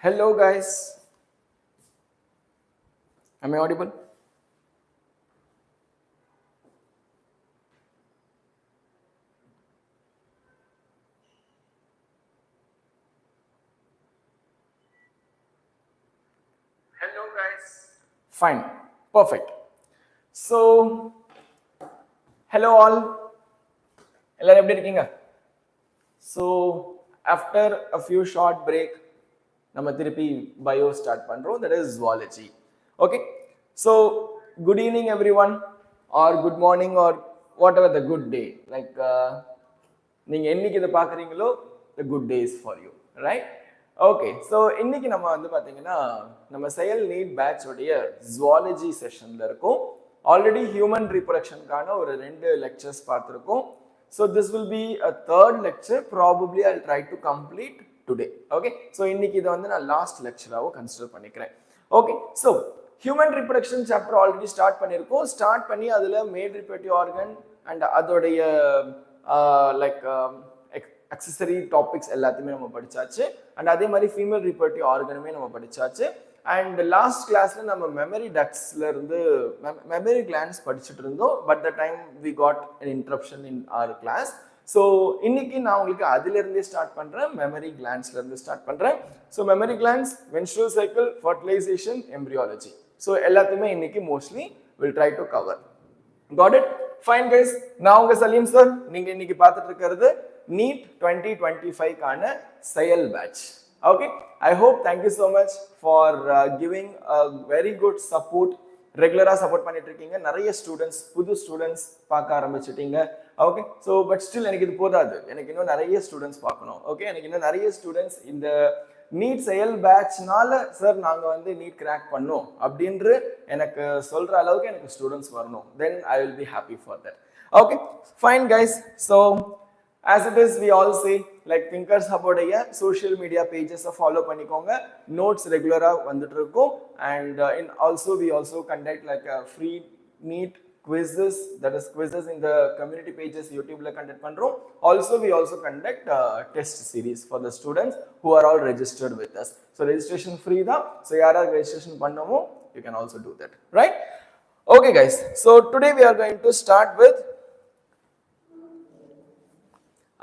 Hello guys, am I audible? Hello guys. Fine, perfect. So, hello all. எல்லாரும் எப்படி இருக்கீங்க? So, after a few short break, நம்ம திருப்பி bio start பண்றோம், that is zoology. Okay, so good evening everyone, or good morning, or whatever the good day. Like நீங்க என்னைக்கு இதை பார்க்குறீங்களோ the good days for you, right? Okay, so இன்னைக்கு நம்ம வந்து பாத்தீங்கன்னா நம்ம செயல் நீட் பேட்ச் உடைய zoology செஷன்ல இருக்கோம். ஆல்ரெடி ஹியூமன் ரீப்ரொடக்ஷனுக்கான ஒரு 2 லெக்சர்ஸ் பார்த்துருக்கோம். So this will be a third lecture. Probably I'll try to complete today. Okay, so இன்னைக்கு இதை வந்து நான் லாஸ்ட் லெக்சராவோ கன்சிடர் பண்ணிக்கிறேன். Okay, so human reproduction chapter already start பண்ணியிருக்கோம். ஸ்டார்ட் பண்ணி அதில் மேல் ரிப்ரொடக்டிவ் ஆர்கன் அண்ட் அதோடைய லைக் அக்சசரி டாபிக்ஸ் எல்லாத்தையுமே நம்ம படிச்சாச்சு. அண்ட் அதே மாதிரி ஃபீமேல் ரிப்ரொடக்டிவ் ஆர்கனுமே நம்ம படிச்சாச்சு. அண்ட் லாஸ்ட் கிளாஸ்ல நம்ம மெமரி டக்ஸ்ல இருந்து மெமரி கிளான்ஸ் படிச்சுட்டு இருந்தோம். But the time we got an interruption in our class. So இன்னைக்கு நான் உங்களுக்கு அதுல இருந்தே ஸ்டார்ட் பண்றேன், மெமரி கிளான்ஸ்ல இருந்து ஸ்டார்ட் பண்றேன். So mammary glands, menstrual cycle, fertilization, embryology. So எல்லாத்தையுமே இன்னைக்கு mostly will try to cover. Got it? Fine guys. நான் உங்க சலீம் சார். நீங்க இன்னைக்கு பார்த்துட்டு இருக்கிறது நீட் 2025 கான செயல் batch. Okay, I hope, thank you so much for giving a very good support. ரெகுலரா சப்போர்ட் பண்ணிட்டு இருக்கீங்க. நிறைய ஸ்டூடெண்ட்ஸ், புது ஸ்டூடெண்ட்ஸ் பார்க்க ஆரம்பிச்சிட்டீங்க. ஓகே, ஸோ பட் ஸ்டில் எனக்கு இது போதாது, எனக்கு இன்னும் நிறைய ஸ்டூடெண்ட்ஸ் பார்க்கணும். ஓகே, எனக்கு இன்னும் நிறைய ஸ்டூடெண்ட்ஸ் இந்த நீட் செயல் பேட்ச்னால சார் நாங்கள் வந்து நீட் கிராக் பண்ணோம் அப்படின்ற எனக்கு சொல்ற அளவுக்கு எனக்கு ஸ்டூடெண்ட்ஸ் வரணும். Then I will be happy for that. Okay, fine guys. So as it is, we all say, like Thinkerz Hub உடைய social media pages follow பண்ணிக்கோங்க. notes regular வந்துட்டு இருக்கும். and we also conduct like a free NEET quizzes, that is quizzes in the community pages YouTube ல conduct பண்றோம். we also conduct test series for the students who are all registered with us. So registration free தான். so யாரா registration பண்ணமோ you can also do that, right? Okay guys, so today we are going to start with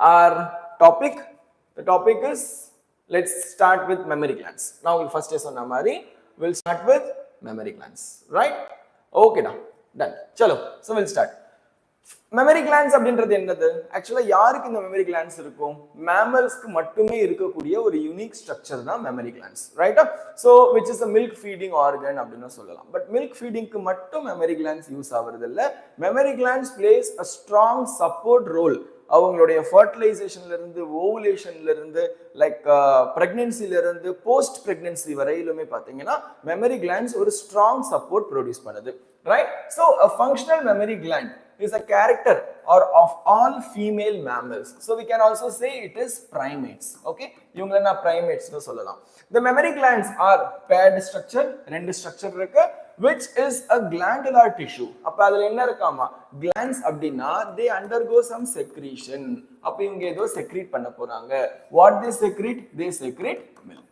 our topic. The topic is, let's start with mammary glands. Now we'll first say sonna mari, we'll start with mammary glands, right? Okay da, done. Chalo, so we'll start. Mammary glands அப்படின்றது என்னது? ஆக்சுவலா யாருக்கு இந்த mammary glands இருக்கும்? mammals-க்கு மட்டுமே இருக்கக்கூடிய ஒரு unique structure தான் mammary glands, right? So which is a milk feeding organ அப்படினு சொல்லலாம். But milk feeding-க்கு மட்டும் mammary glands யூஸ் ஆவறது இல்ல. mammary glands plays a strong support role. அவங்களுடைய ஃபர்டிலைசேஷன்ல இருந்து, ஓவுலேஷன்ல இருந்து, லைக் பிரெக்னன்சில இருந்து போஸ்ட் பிரெக்னன்சி வரையிலுமே பாத்தீங்கன்னா மெமரி கிளாண்ட்ஸ் ஒரு ஸ்ட்ராங் சப்போர்ட் ப்ரொடியூஸ் பண்ணுது, right? So a functional mammary gland is a character or of all female mammals. So we can also say it is primates. Okay, இவங்கள நான் primates னு சொல்லலாம். The mammary glands are paired structure, ரெண்டு structure இருக்கு, which is a glandular tissue. அப்ப அதுல என்ன இருக்காமா? glands அப்படினா they undergo some secretion. அப்ப இவங்க ஏதோ secrete பண்ண போறாங்க. What they secrete? They secrete milk.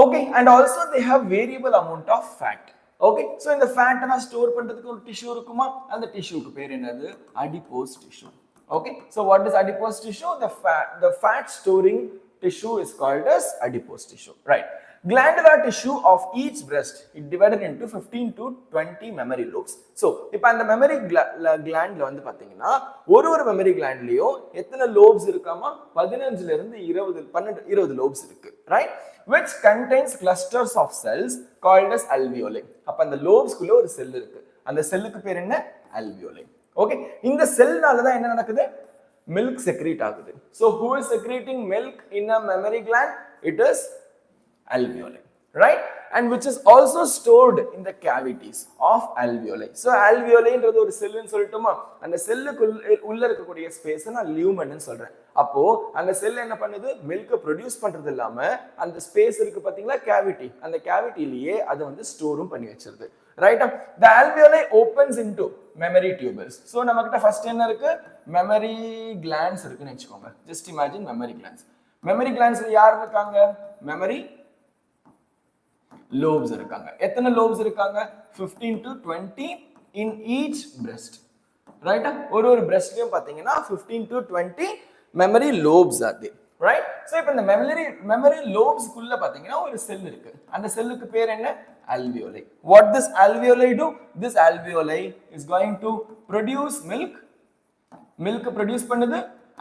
Okay, and also they have variable amount of fat. Okay, so இந்த fat எல்லாம் ஸ்டோர் பண்றதுக்கு ஒரு டிஷ்யூ இருக்குமா? அந்த டிஷ்யூக்கு பேர் என்னது? adipose tissue. Okay, so what is adipose tissue? The fat storing tissue is called as adipose tissue, right? Glandular tissue of each breast is divided into 15 to 20 mammary lobes. So இப்போ அந்த mammary glandல வந்து பாத்தீங்கன்னா ஒரு mammary glandலயும் எத்தனை lobes இருக்காமா? 15 ல இருந்து 20 lobes இருக்கு, right? Which contains clusters of cells called as alveoli. அப்ப அந்த lobes குள்ள ஒரு செல் இருக்கு. அந்த செல்லுக்கு பேர் என்ன? alveoli. Okay, இந்த செல்னால தான் என்ன நடக்குது? milk secrete ஆகுது. So who is secreting milk in a mammary gland? It is alveoli, right? And which is also stored in the cavities of alveoli. So alveoli ன்றது ஒரு செல்லுன்னு சொல்லட்டுமா? அந்த செல்லுக்கு உள்ள இருக்கக்கூடிய ஸ்பேஸ் நான் lumen ன்னு சொல்றேன். அப்போ அந்த செல் என்ன பண்ணுது? மில்க் ப்ரொடியூஸ் பண்றது இல்லாம அந்த ஸ்பேஸ் இருக்கு பாத்தீங்களா, கேவிட்டி, அந்த கேவிட்டிலேயே அதை வந்து ஸ்டோரும் பண்ணி வச்சிருது, right? The alveoli opens into mammary tubules. So நமக்கிட்ட ஃபர்ஸ்ட் என்ன இருக்கு? mammary glands இருக்குன்னு வெச்சுக்கோங்க. Just imagine mammary glands. mammary glands யார் இருக்காங்க? mammary lobes இருக்காங்க. எத்தனை lobes இருக்காங்க? 15 to 20 in each breast. Right? ஒரு breastலயும் பாத்தீங்கன்னா 15 to 20 memory lobes are there. Right? So இப்போ இந்த memory lobes குள்ள பாத்தீங்கன்னா ஒரு செல் இருக்கு. அந்த செல்லுக்கு பேர் என்ன? Alveoli. What this alveoli do? This alveoli is going to produce milk produce பண்ணுது,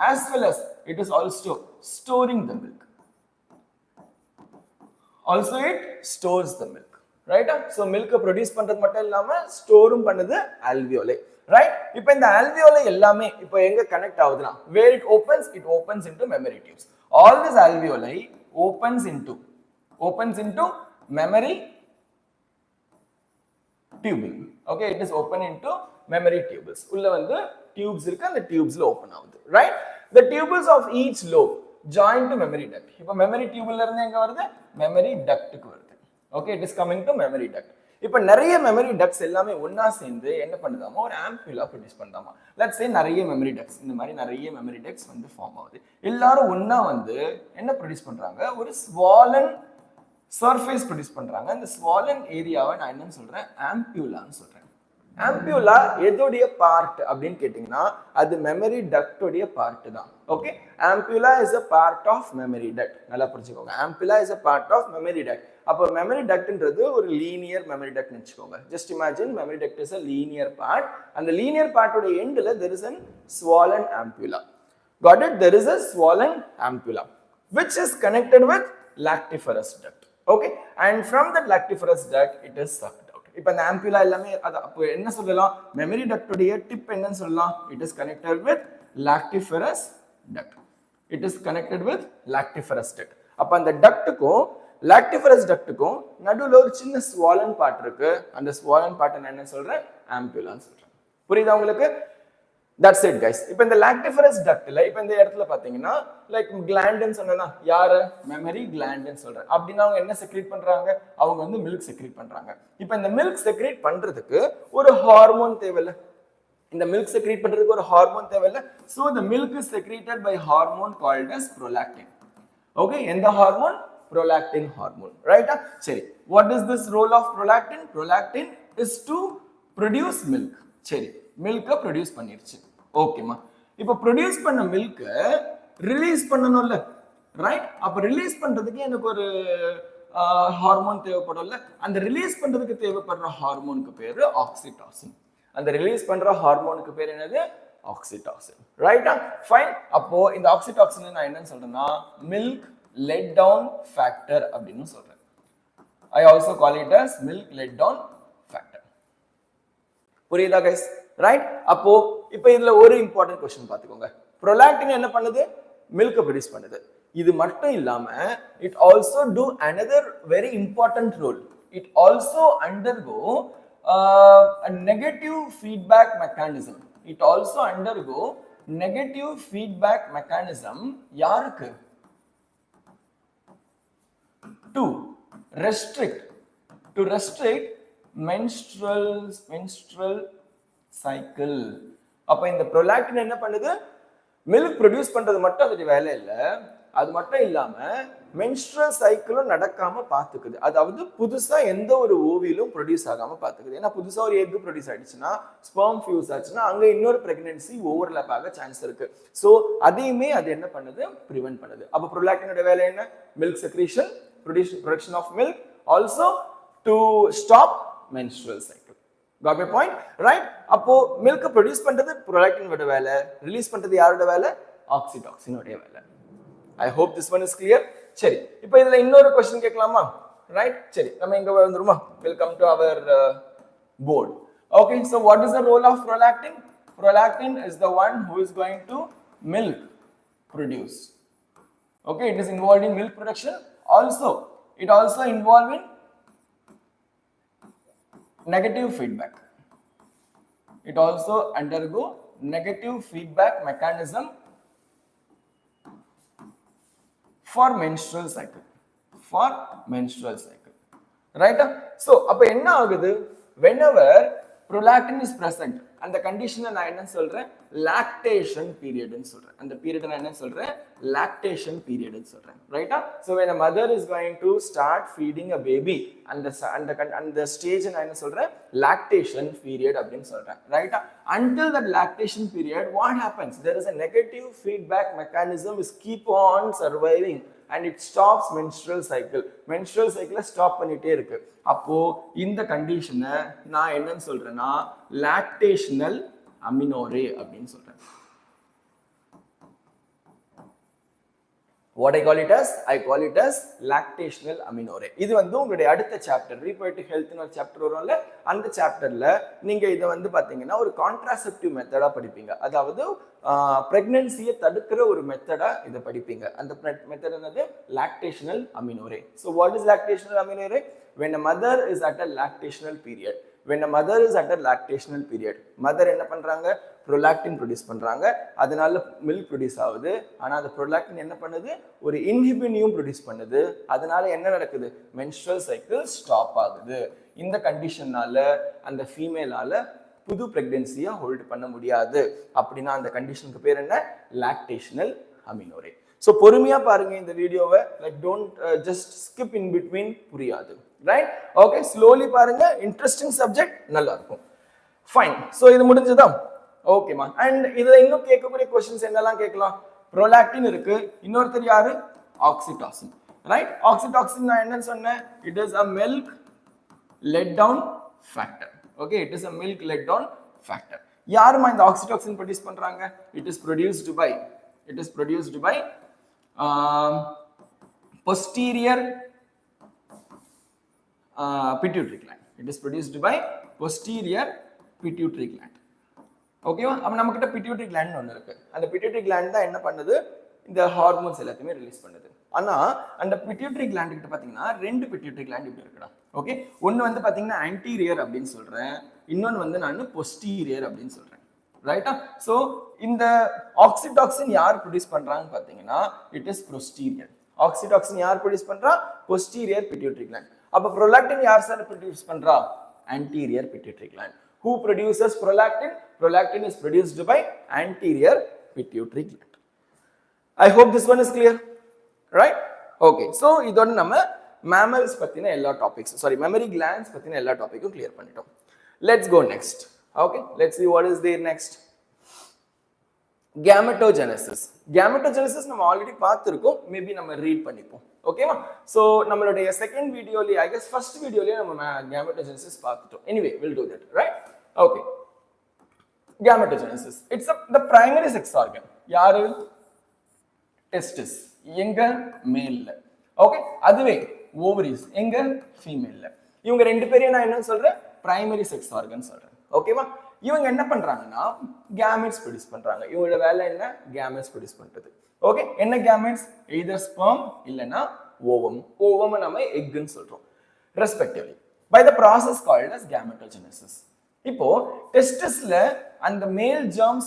as well as it is also storing the milk. Also it stores the milk. Right? So milk produce பண்றது மட்டும் இல்லாம ஸ்டோரும் பண்ணுது alveoli. Right? இப்போ இந்த alveoli எல்லாமே இப்போ எங்க கனெக்ட் ஆகுதுனா, where it opens into memory tubes. All this alveoli opens into memory tubing. Okay, it is open into memory tubules. உள்ள வந்து tubes இருக்கு, அந்த tubesல ஓபன் ஆகுது. Right? The tubules of each lobe join to memory duct. இப்போ memory tubule இருந்து எங்க வருது? memory duct க்கு வருது. Okay, it is coming to memory duct. இப்போ நிறைய memory ducts எல்லாமே ஒண்ணா சேர்ந்து என்ன பண்ணுதாமா, ஒரு ampulla ப்ரொடியூஸ் பண்ணுதாமா. Let's say நிறைய memory ducts, இந்த மாதிரி நிறைய memory ducts வந்து ஃபார்ம் ஆகுது. எல்லாரும் ஒண்ணா வந்து என்ன ப்ரொடியூஸ் பண்றாங்க, ஒரு swollen surface ப்ரொடியூஸ் பண்றாங்க. இந்த swollen ஏரியாவை நான் என்னன்னு சொல்றேன், ampullaன்னு சொல்றேன். ampulla எதோடைய பார்ட் அப்படின்னு கேட்டிங்கன்னா அது memory duct உடைய பார்ட் தான். Okay, ampulla is a part of memory duct. நல்லா புரிஞ்சுக்கோங்க, ampulla is a part of memory duct. அப்போ memory duct ன்றது ஒரு linear memory duct னு வெச்சுக்கோங்க. Just imagine memory duct is a linear part. அந்த linear part உடைய endல there is a swollen ampulla. Got it? There is a swollen ampulla which is connected with lactiferous duct. Okay, and from that lactiferous duct it is sucked. இப்போ இந்த ampulla எல்லாமே அது அப்போ என்ன சொல்லலாம், memory duct உடைய tip என்னன்னு சொல்லலாம், it is connected with lactiferous duct. It is connected with lactiferous duct. அப்ப அந்த ductக்கும் lactiferous ductக்கும் நடுவுல ஒரு சின்ன swollen part இருக்கு. அந்த swollen part நான் என்ன சொல்றேன், ampulla ன்னு சொல்றேன். புரியுதா உங்களுக்கு? That's it guys. இப்போ இந்த lactiferous ductல இப்போ இந்த இடத்துல பாத்தீங்கன்னா லைக் gland ன்னு சொன்னா யாரு, memory gland ன்னு சொல்றேன். அப்படினா அவங்க என்ன செக்ரீட் பண்றாங்க, அவங்க வந்து milk செக்ரீட் பண்றாங்க. இப்போ இந்த milk செக்ரீட் பண்றதுக்கு ஒரு ஹார்மோன் தேவையில்ல, இந்த milk செக்ரீட் பண்றதுக்கு ஒரு ஹார்மோன் தேவையில்ல. So the milk is secreted by hormone called as prolactin. Okay, எந்த ஹார்மோன், prolactin hormone. Right? சரி, what is this role of prolactin? Prolactin is to produce milk. சரி, மில்க ப்ரொடியூஸ் பண்ணிருச்சு. ஓகேமா, இப்போ ப்ரொடியூஸ் பண்ண மில்க ரிலீஸ் பண்ணணும்ல. ரைட்? அப்ப ரிலீஸ் பண்றதுக்கு எனக்கு ஒரு ஹார்மோன் தேவைப்படும்ல. அந்த ரிலீஸ் பண்றதுக்கு தேவைப்படுற ஹார்மோனுக்கு பேரு ஆக்சிடாசின். அந்த ரிலீஸ் பண்ற ஹார்மோனுக்கு பேர் என்னது, ஆக்சிடாசின். ரைட்டா? ஃபைன். அப்போ இந்த ஆக்சிடாசின் நான் என்னன்னு சொல்றேன்னா மில்க் லெட் டவுன் ஃபேக்டர் அப்படின்னு சொல்றேன். I also call it as milk let down factor. புரியுதா கைஸ்? ரைட்? அப்போ இப்போ இதுல ஒரு இம்பார்ட்டன்ட் क्वेश्चन பாத்துக்கோங்க. prolactin என்ன பண்ணுது, மில்க் ப்ரொடியூஸ் பண்ணுது. இது மட்டும் இல்லாம it also do another very important role. It also undergo a negative feedback mechanism. It also undergo negative feedback mechanism யாருக்கு, to restrict menstrual cycle. அப்ப இந்த prolactin என்ன பண்ணுது, மில்க் ப்ரொடியூஸ் பண்றது மட்டும் அதோட வேலை இல்ல, அது மட்டும் இல்லாம menstrual cycle நடக்காம பாத்துக்குது. அதாவது புதுசா எந்த ஒரு ஓவிலும் ப்ரொடியூஸ் ஆகாம பாத்துக்குது. ஏன்னா புதுசா ஒரு எக் ப்ரொடியூஸ் ஆயிடுச்சுன்னா, ஸ்பெர்ம் ஃபியூஸ் ஆச்சுன்னா அங்க இன்னொரு பிரெக்னன்சி ஓவர்லாப் ஆக சான்ஸ் இருக்கு. சோ அதையுமே அது என்ன பண்ணுது, பிரிவென்ட் பண்ணுது. அப்ப prolactin ஓட வேலை என்ன, milk secretion, production of milk, also to stop menstrual cycle. Got my point? Right? அப்போ milk produce பண்றது prolactin ஓட வேலை, ரிலீஸ் பண்றது யாரோட வேலை, ஆக்சிடாசின் ஓட வேலை. I hope this one is clear. சரி, இப்போ இதுல இன்னொரு क्वेश्चन கேட்கலாமா? ரைட்? சரி, நம்ம இங்க வந்துருமா? We'll come to our board. Okay, so what is the role of prolactin? Prolactin is the one who is going to milk produce. Okay, it is involved in milk production. Also, it also involved in negative feedback. It also undergo negative feedback mechanism for menstrual cycle. For menstrual cycle. Right? So, அப்ப என்ன ஆகுது? Whenever prolactin is present அந்த கண்டிஷனை நான் என்ன சொல்றேன் lactation பீரியட்னு சொல்றேன் அந்த பீரியட் நான் என்ன சொல்றேன் லாக்டேஷன் பீரியட்னு சொல்றேன் ரைட்டா so when a mother is going to start feeding a baby அந்த ஸ்டேஜ் நான் என்ன சொல்றேன் லாக்டேஷன் பீரியட் அப்படினு சொல்றேன் ரைட்டா until that lactation period what happens there is a negative feedback mechanism is keep on surviving and it stops menstrual cycle stop பண்ணிட்டே இருக்கு அப்போ இந்த கண்டிஷனை நான் என்னன்னு சொல்றேன்னா லாக்டேஷனல் அமினோரே அப்படின்னு சொல்றேன் what I call it as lactational amenorrhea இது வந்து உங்களுடைய அடுத்த சாப்டர் reproductive health னு ஒரு சாப்டர் வரும்ல அந்த சாப்டர்ல நீங்க இத வந்து பாத்தீங்கன்னா ஒரு கான்ட்ராசெப்டிவ் மெத்தடா படிப்பீங்க அதாவது பிரெக்னன்சியை தடுக்கிற ஒரு மெத்தடா இத படிப்பீங்க அந்த மெத்தட் என்னது lactational amenorrhea so what is lactational amenorrhea when a mother is at a lactational period mother என்ன பண்றாங்க prolactin ப்ரொடியூஸ் பண்றாங்க அதனால மில்க் ப்ரொடியூஸ் ஆகுது ஆனா அந்த prolactin என்ன பண்ணுது ஒரு இன்ஹிபினையும் ப்ரொடியூஸ் பண்ணுது அதனால என்ன நடக்குது menstrual cycle ஸ்டாப் ஆகுது இந்த கண்டிஷனால அந்த ஃபீமேலால புது பிரெக்னன்சியை ஹோல்ட் பண்ண முடியாது அப்படினா அந்த கண்டிஷனுக்கு பேர் என்ன லாக்டேஷனல் அமினோரே so பொறுமையா பாருங்க இந்த வீடியோவை like don't just skip in between புரியாது right okay slowly பாருங்க interesting subject நல்லா இருக்கும் fine so இது முடிஞ்சதா okay ma and இதுல இன்னும் கேட்கக்கூடிய क्वेश्चंस என்னலாம் கேட்கலாம் prolactin இருக்கு இன்னொருத்தர் யாரு oxytocin right oxytocin நான் என்ன சொன்னேன் it is a milk let down factor okay it is a milk let down factor யாருமா இந்த oxytocin ப்ரொடியூஸ் பண்றாங்க it is produced by posterior pituitary gland it is produced by posterior pituitary gland ஓகேவா அப்ப நம்ம கிட்ட pituitary gland ஒன்னு இருக்கு அந்த pituitary gland தான் என்ன பண்ணுது இந்த ஹார்மோன்ஸ் எல்லாத்தையுமே ரிலீஸ் பண்ணுது ஆனா அந்த pituitary gland கிட்ட பாத்தீங்கன்னா ரெண்டு pituitary gland இப்படி இருக்குடா ஓகே ஒன்னு வந்து பாத்தீங்கன்னா anterior அப்படினு சொல்றேன் இன்னொன்னு வந்து நான் posterior அப்படினு சொல்றேன் ரைட்டா சோ இந்த oxytocin யார் ப்ரொடியூஸ் பண்றாங்க பாத்தீங்கன்னா it is posterior oxytocin யார் ப்ரொடியூஸ் பண்றா posterior pituitary gland அப்ப prolactin யார் சார் ப்ரொடியூஸ் பண்றா anterior pituitary gland who produces prolactin is produced by anterior pituitary gland I hope this one is clear right okay so இதோட நம்ம mammals பத்தின எல்லா topics mammary glands பத்தின எல்லா டாபிக்கும் clear பண்ணிட்டோம் let's go next okay let's see what is there next gametogenesis நம்ம already பார்த்திருக்கோம் maybe நம்ம ரீட் பண்ணிப்போம் ஓகேவா சோ நம்மளுடைய செகண்ட் வீடியோல I guess first வீடியோலயே நம்ம gametogenesis பார்த்துட்டோம் anyway we'll do that right okay gametogenesis it's the primary sex organ யாரு testis எங்க மேல்ல ஓகே அதுவே ovaries எங்க ஃபீமேல்ல இவங்க ரெண்டு பேரையும் நான் என்ன சொல்றேன் primary sex organ சொல்றேன் ஓகேவா இவங்க என்ன பண்றாங்கன்னா gametes ப்ரொடியூஸ் பண்றாங்க இவங்களோட வேலை என்ன gametes ப்ரொடியூஸ் பண்றது ஓகே என்ன gametes either sperm இல்லனா ovum நம்ம egg ன்னு சொல்றோம் respectively by the process called as gametogenesis இப்போ டெஸ்டிஸ்ல அந்த மேல் germ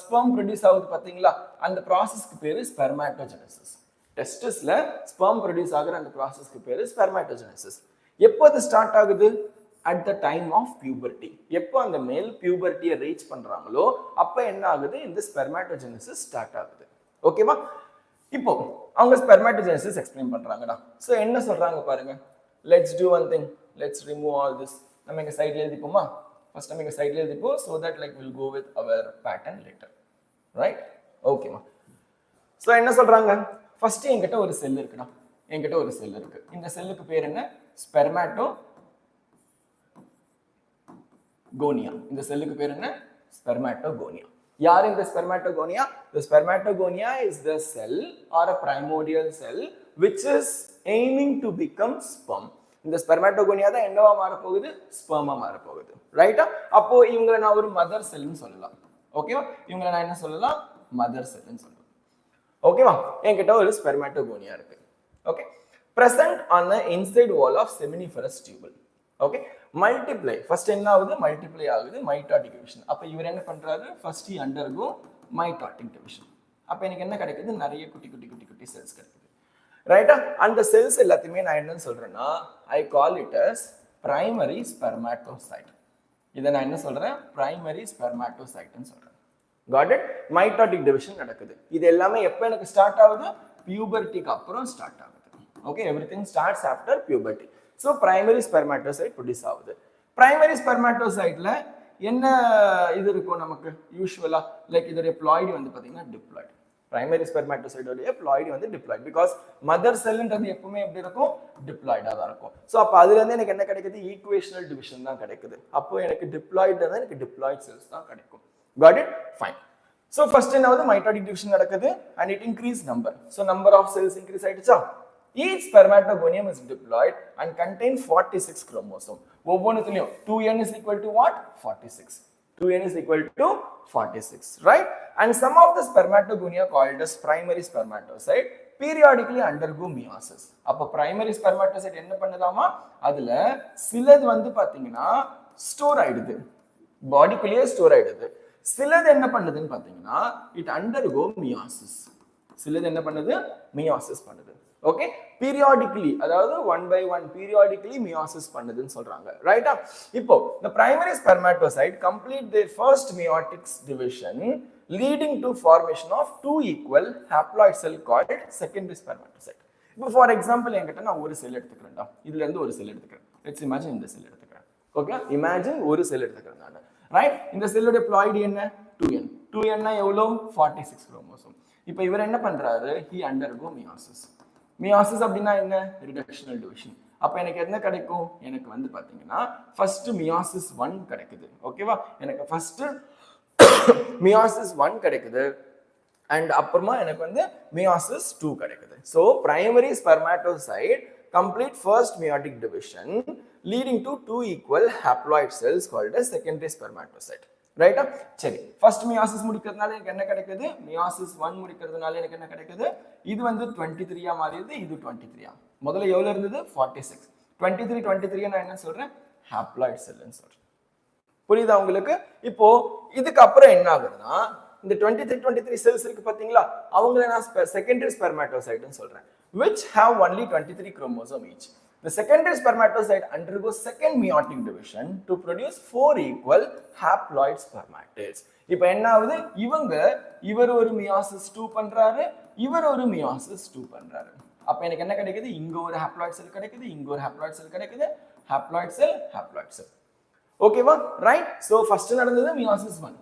sperm ப்ரொடியூஸ் ஆகுது பாத்தீங்களா அந்த processக்கு பேரு spermatogenesis டெஸ்டிஸ்ல sperm ப்ரொடியூஸ் ஆகுற அந்த processக்கு பேரு spermatogenesis எப்போ அது ஸ்டார்ட் ஆகுது at the time of puberty எப்போ அந்த மேல் puberty-ய ரீச் பண்றாங்களோ அப்ப என்ன ஆகுது இந்த spermatogenesis ஸ்டார்ட் ஆகுது ஓகேவா இப்போ அவங்க spermatogenesis எக்ஸ்பிளைன் பண்றாங்கடா சோ என்ன சொல்றாங்க பாருங்க let's do one thing let's remove all this நம்ம இங்க சைடுல எழுதிப்போமா ஃபர்ஸ்ட் நம்ம இங்க சைடுல எழுதிப்போம் so that like we'll go with our pattern later right ஓகேமா சோ என்ன சொல்றாங்க ஃபர்ஸ்ட் என்கிட்ட ஒரு செல் இருக்குடா என்கிட்ட ஒரு செல் இருக்கு இந்த செல்லுக்கு பேர் என்ன spermatogonia இந்த செல்லுக்கு பேர் என்ன spermatogonia யார் இந்த spermatogonia the spermatogonia is the cell or a primordial cell which is aiming to become sperm இந்த spermatogonia தான் என்னவா மாற போகுது ஸ்பெர்மா மாற போகுது ரைட்டா அப்போ இவங்களை நான் ஒரு மதர் செல்னு சொல்லலாம் ஓகேவா இவங்களை நான் என்ன சொல்லலாம் மதர் செல்னு சொல்லலாம் ஓகேவா என்கிட்ட ஒரு spermatogonia இருக்கு okay present on the inside wall of seminiferous tubule okay multiply first என்ன ஆகுது multiply ஆகுது mitotic division அப்ப இவர் என்ன பண்றாரு first he undergo mitotic division அப்ப எனக்கு என்ன கிடைக்குது நிறைய குட்டி செல்ஸ் கிடைக்குது ரைட்டா அந்த செல்ஸ் எல்லாத்தையுமே நான் என்னன்னு சொல்றேன்னா I call it as primary spermatocyte இதை நான் என்ன சொல்றேன், பிரைமரி ஸ்பெர்மாட்டோசைட்னு சொல்றேன். Got it? மைட்டோட்டிக் டிவிஷன் நடக்குது. இது எல்லாமே எப்போ எனக்கு ஸ்டார்ட் ஆகுது? பியூபர்ட்டிக்கு அப்புறம் ஸ்டார்ட் ஆகுது. Okay, everything starts after puberty. So primary spermatocyte produce ஆகுது. பிரைமரி ஸ்பெர்மாட்டோசைட்ல என்ன இது இருக்கும் நமக்கு யூஸ்வலா? லைக் இதோடைய ப்ளாய்டு வந்து பார்த்தீங்கன்னா டிப்ளாய்டு. பிரைமரி ஸ்பெர்மாட்டோசைடோடைய ப்ளாய்டு வந்து டிப்ளாய்டு. பிகாஸ் மதர் செல்ன்றது எப்பவுமே எப்படி இருக்கும்? டிப்ளாய்டாக தான் இருக்கும். ஸோ அப்போ அதுலேருந்து எனக்கு என்ன கிடைக்குது? ஈக்குவேஷனல் டிவிஷன் தான் கிடைக்குது. அப்போ எனக்கு டிப்ளாய்டு தான், எனக்கு டிப்ளாய்டு செல்ஸ் தான் கிடைக்கும். Got it? Fine. So first என்னாவது mitotic division நடக்குது and it increase number. So number of cells increase ஆயிடுச்சா? Each spermatogonium is diploid and contain 46 chromosome. ஒவ்வொன்றுத்துலயும் 2n is equal to what? 46. 2n is equal to 46, right? And some of the spermatogonia called as primary spermatocyte periodically undergo meiosis. அப்ப primary spermatocyte என்ன பண்ணுதாமா? அதுல சிலது வந்து பாத்தீங்கன்னா store ஆயிடுது, பாடிக்குள்ளேயே store ஆயிடுது. சிலது என்ன பண்ணுதுன்னு பாத்தீங்கன்னா இட் அண்டர்கோ மியாசிஸ். சிலது என்ன பண்ணுது? மியாசிஸ் பண்ணுது. ஓகே, பீரியாடிக்கலி, அதாவது 1 by 1 பீரியாடிக்கலி மியாசிஸ் பண்ணுதுன்னு சொல்றாங்க. ரைட்டா? இப்போ the primary spermatocyte complete their first meiotic division leading to formation of two equal haploid cell called secondary spermatocyte. இப்போ ஃபார் எக்ஸாம்பிள் என்கிட்ட நான் ஒரு செல் எடுத்துக்கிறேன்டா, இதுல இருந்து ஒரு செல் எடுத்துக்கிறேன். லெட்ஸ் இமேஜின் இந்த செல் எடுத்துக்கிறேன். ஓகே, இமேஜின் ஒரு செல் எடுத்துக்கிறேன் நான். ரைட்? இந்த செல்லுடைய ப்ளாய்டு என்ன? 2n. 2n எவ்வளோ? 46 குரோமோசோம். இப்போ இவர் என்ன பண்றாரு? he undergo meiosis. மியாசிஸ் அப்படின்னா என்ன? Reductional division. அப்ப எனக்கு என்ன கிடைக்கும்? எனக்கு வந்து பாத்தீங்கன்னா ஃபர்ஸ்ட் மியாசிஸ் 1 கிடைக்குது. ஓகேவா? எனக்கு ஃபர்ஸ்ட் மியாசிஸ் 1 கிடைக்குது அண்ட் அப்புறமா எனக்கு வந்து மியாசிஸ் 2 கிடைக்குது. So primary spermatocyte complete first meiotic division leading to two equal haploid cells called as secondary spermatocyte. ரைட்டா? சரி, ஃபர்ஸ்ட் மியாசிஸ் முடிக்கிறதுனால எனக்கு என்ன கிடைக்குது? மியாசிஸ் 1 முடிக்கிறதுனால எனக்கு என்ன கிடைக்குது? இது வந்து 23 மாறியது, இது 23. முதல்ல எவ்வளவு இருந்தது? 46. 23 நான் என்ன சொல்றேன்? ஹாப்ளாய்ட் செல்னு சொல்றேன். புரியுதா உங்களுக்கு? இப்போ இதுக்கு அப்புறம் என்ன ஆகுதுன்னா இந்த 23 செல்ஸ் இருக்கு பாத்தீங்களா, அவங்கள நான் செகண்டரி ஸ்பெர்மாட்டோசைட்னு சொல்றேன், which have only 23 chromosome each. The secondary spermatocyte undergoes second meiotic division to produce 4 equal haploid spermatids. இப்போ என்ன ஆகுது? இவர் ஒரு மியாசிஸ் 2 பண்றாரு, இவர் ஒரு மியாசிஸ் 2 பண்றாரு. அப்ப எனக்கு என்ன கிடைக்குது? இங்க ஒரு ஹாப்ளாய்ட் செல் கிடைக்குது, இங்க ஒரு ஹாப்ளாய்ட் செல் கிடைக்குது, ஹாப்ளாய்ட் செல், ஹாப்ளாய்ட் செல். ஓகேவா? ரைட்? சோ ஃபர்ஸ்ட் நடந்தது மியாசிஸ் 1,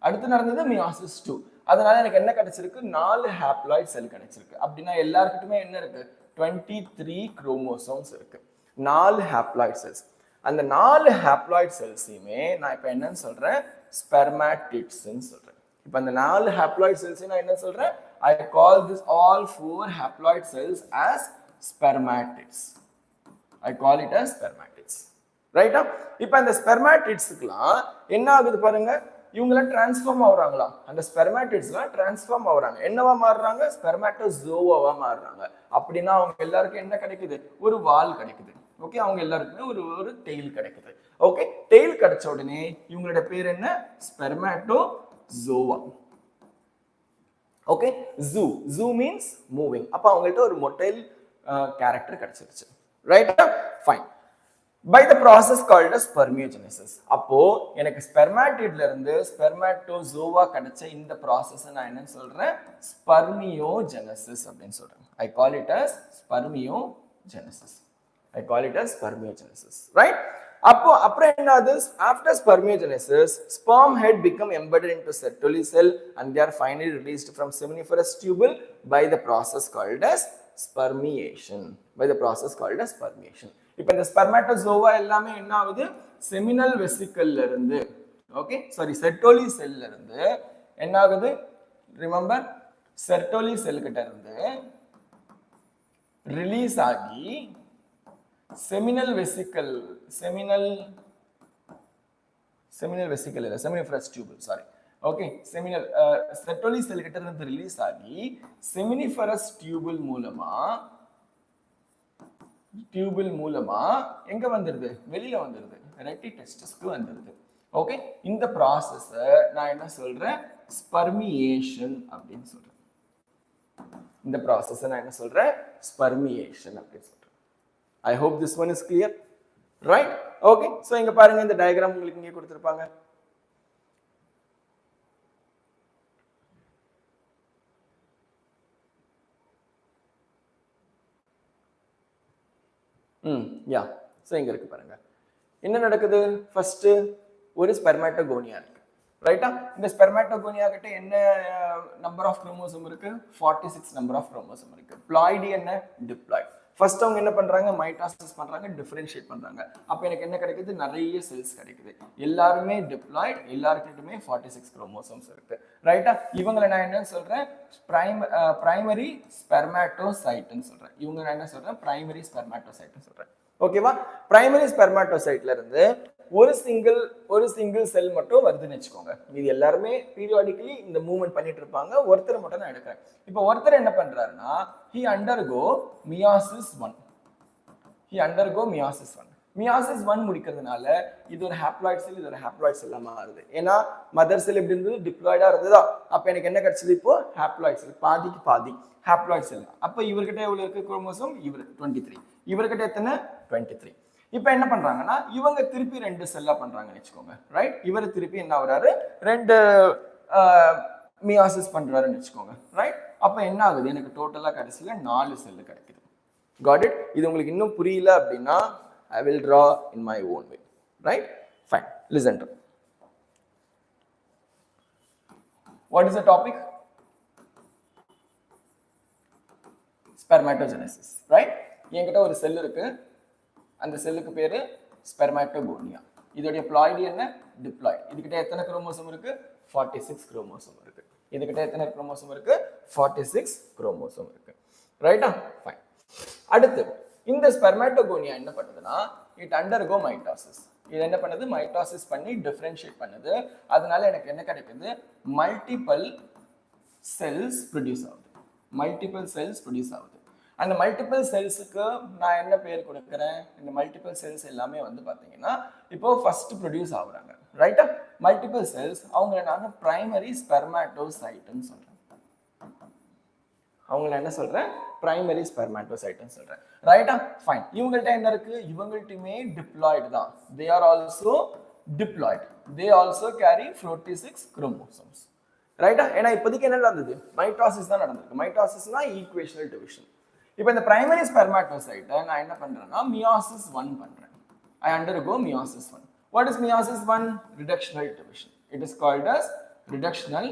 அடுத்து நடந்தது மியாசிஸ் 2. அதனால எனக்கு என்ன கிடைச்சிருக்கு? 4 ஹாப்ளாய்ட் செல் கிடைச்சிருக்கு. அப்படின்னா எல்லாருக்கிட்டுமே என்ன இருக்கு? 23 குரோமோசோம்ஸ் இருக்கு, 4 ஹாப்ளாய்ட் செல்ஸ். அந்த 4 ஹாப்ளாய்ட் செல்ஸையுமே நான் இப்ப என்னன்னு சொல்றேன்? ஸ்பெர்மாட்டிட்ஸ்னு சொல்றேன். இப்ப அந்த 4 ஹாப்ளாய்ட் செல்ஸ் நான் என்ன சொல்றேன்? I call this all 4 haploid cells as spermatids. I call it as spermatids. Right? இப்போ அந்த ஸ்பெர்மாட்டிட்ஸ்க்குலாம் என்ன ஆகுது பாருங்க, இவங்களாம் டிரான்ஸ்ஃபார்ம் ஆகுறாங்களா? அந்த ஸ்பெர்மாட்டிட்ஸ்லாம் டிரான்ஸ்ஃபார்ம் ஆகுறாங்க. என்னவா மாறுறாங்க? ஸ்பெர்மாட்டோசோவாவா மாறுறாங்க. அப்படின்னா அவங்க எல்லாருக்கும் என்ன கிடைக்குது? ஒரு வால் கிடைக்குது. ஓகே, அவங்க எல்லாருக்குமே ஒரு டெயில் கிடைக்குது. ஓகே, டெயில் கிடைச்ச உடனே இவங்களோட பேர் என்ன? Spermatozoa. Okay, zoo means moving. அப்ப அவங்கள்ட்ட ஒரு மொட்டைல் கேரக்டர் கிடைச்சிருச்சு. ரைட்டா? Fine. By the process called as spermiogenesis. அப்போ எனக்கு ஸ்பெர்மாட்டிட்ல இருந்து ஸ்பெர்மாட்டோசோவா கிடைச்ச இந்த ப்ராசஸ் நான் என்ன சொல்றேன்? ஸ்பெர்மியோஜெனசிஸ் அப்படின்னு சொல்றேன். I call it as spermiogenesis. I call it as spermiogenesis. Right? அப்போ அப்புறம் என்னது? After spermiogenesis, sperm head become embedded into Sertoli cell and they are finally released from seminiferous tubule by the process called as spermiation. By the process called as spermiation. இப்போ இந்த ஸ்பெர்மாட்டோசோவா எல்லாமே என்ன ஆகுது? Seminal வெசிக்கல்ல இருந்து, okay sorry Sertoli செல்ல இருந்து என்ன ஆகுது? ரிமெம்பர், செர்டோலி செல் கிட்ட இருந்து ரிலீஸ் ஆகி செமினல் வெசிக்கல், செமினல் வெசிக்கல் இல்ல, seminiferous tubule, sorry. Okay, seminal Sertoli cell கிட்ட இருந்து ரிலீஸ் ஆகி செமினிஃபரஸ் டியூபிள் மூலமா எங்க வந்துருது? வெளியில வந்துருது, ரெட்டி டெஸ்டிஸ்க்கு வந்துருது. ஓகே, இந்த ப்ராசஸ் நான் என்ன சொல்றேன்? ஸ்பெர்மியேஷன் அப்படின்னு சொல்றேன். இந்த ப்ராசஸ் நான் என்ன சொல்றேன்? ஸ்பெர்மியேஷன் அப்படின்னு சொல்றேன். I hope this one is clear. Right okay so இங்க பாருங்க இந்த டயகிராம் உங்களுக்கு இங்க கொடுத்திருப்பாங்க யா சோ இங்க இருக்கு பாருங்க என்ன நடக்குது ஃபர்ஸ்ட் ஒரு ஸ்பெர்மாட்டோகோனியா இருக்கு ரைட்டா இந்த ஸ்பெர்மாட்டோகோனியா கிட்ட என்ன நம்பர் ஆஃப் குரோமோசோம் இருக்கு 46 நம்பர் ஆஃப் குரோமோசோம் இருக்கு ப்ளாய்டு என்ன டிப்ளாய்டு ஃபர்ஸ்ட் அவங்க என்ன பண்றாங்க மைட்டாசிஸ் பண்றாங்க டிஃபரன்ஷியேட் பண்றாங்க அப்ப எனக்கு என்ன கிடைக்குது நிறைய செல்ஸ் கிடைக்குது எல்லாரும் டிப்ளாய்டு எல்லார்கிட்டயுமே 46 குரோமோசோம்ஸ் இருக்கு ரைட்டா இவங்களை நான் என்ன சொல்றேன் பிரைமரி ஸ்பெர்மாட்டோசைட்னு சொல்றேன் இவங்க நான் என்ன சொல்றேன் பிரைமரி ஸ்பெர்மாட்டோசைட்னு சொல்றேன் ஓகேவா பிரைமரி ஸ்பெர்மாட்டோசைட்ல இருந்து ஒரு சிங்கிள் செல் மட்டும் வருதுன்னு வச்சுக்கோங்க இது எல்லாருமே பீரியாடிக்கலி இந்த மூவ்மெண்ட் பண்ணிட்டு இருப்பாங்க ஒருத்தர் மட்டும் நான் எடுக்கிறேன் இப்போ ஒருத்தர் என்ன பண்றாருன்னா he undergo meiosis 1 மியாசிஸ் 1 முடிக்கிறதுனால இது ஒரு ஹாப்ளாய்ட் செல் இது ஒரு ஹாப்ளாய்ட் செல்லா மாறுது ஏன்னா மதர் செல் எப்படி இருந்தது டிப்ளாய்டா இருந்ததா அப்ப எனக்கு என்ன கிடைச்சது இப்போ ஹாப்ளாய்ட் செல் பாதிக்கு பாதி ஹாப்ளாய்ட் செல் அப்ப இவர்கிட்ட எவ்வளவு இருக்கு குரோமோசோம் இவர் 23 இவர்கிட்ட எத்தனை 23 இப்போ என்ன பண்றாங்கன்னா இவங்க திருப்பி ரெண்டு செல்லா பண்றாங்கன்னு வெச்சுக்கோங்க ரைட் இவர் திருப்பி என்ன ஆகுறாரு ரெண்டு மியாசிஸ் பண்றாருன்னு வெச்சுக்கோங்க ரைட் அப்ப என்ன ஆகுது எனக்கு டோட்டலா கடைசில 4 செல் கிடைக்குது காட் இட் இது உங்களுக்கு இன்னும் புரியல அப்படின்னா I will draw in my own way right fine listen to what is the topic spermatogenesis right என்கிட்ட ஒரு செல் இருக்கு அந்த செல்லுக்கு பேரு ஸ்பெர்மாட்டோகோனியா இதோட ப்ளாய்டு என்ன டிப்ளாய்டு இதுகிட்ட எத்தனை குரோமோசோம் இருக்கு 46 குரோமோசோம் இருக்கு இதுகிட்ட எத்தனை குரோமோசோம் இருக்கு 46 குரோமோசோம் இருக்கு ரைட்டா ஃபைன் அடுத்து இந்த ஸ்பெர்மாட்டோகோனியா என்ன பண்ணுதுன்னா இட் அண்டர்கோ மைட்டாசிஸ் இது என்ன பண்ணுது மைட்டாசிஸ் பண்ணி டிஃபரன்ஷியேட் பண்ணுது அதனால எனக்கு என்ன கிடைக்குது மல்டிபிள் செல்ஸ் ப்ரொடியூஸ் ஆகுது அந்த மல்டிபிள் செல்ஸுக்கு நான் என்ன பேர் கொடுக்குறேன் இந்த மல்டிபிள் செல்ஸ் எல்லாமே வந்து பாத்தீங்கன்னா இப்போ ஃபர்ஸ்ட் ப்ரொடியூஸ் ஆகுறாங்க ரைட்டா மல்டிபிள் செல்ஸ் அவங்களை நான் பிரைமரி ஸ்பெர்மாட்டோசைட்னு சொல்றேன் அவங்கள என்ன சொல்றேன் பிரைமரி ஸ்பெர்மாட்டோசைட்னு சொல்றேன் ரைட்டா ஃபைன் இவங்கள்ட்ட என்ன இருக்கு இவங்கள்ட்டயுமே டிப்ளாய்டு தான் they are also diploid they also carry 46 chromosomes ரைட்டா ஏன்னா இப்போதைக்கு என்ன நடந்தது மைட்டாசிஸ் தான் நடந்திருக்கு மைட்டாசிஸ்னா ஈக்குவேஷனல் டிவிஷன் இப்போ இந்த பிரைமரி ஸ்பெர்மாட்டோசைட்டை நான் என்ன பண்றேன்னா மியாசிஸ் 1 பண்றேன் I undergo meiosis 1 what is meiosis 1 reductional division it is called as reductional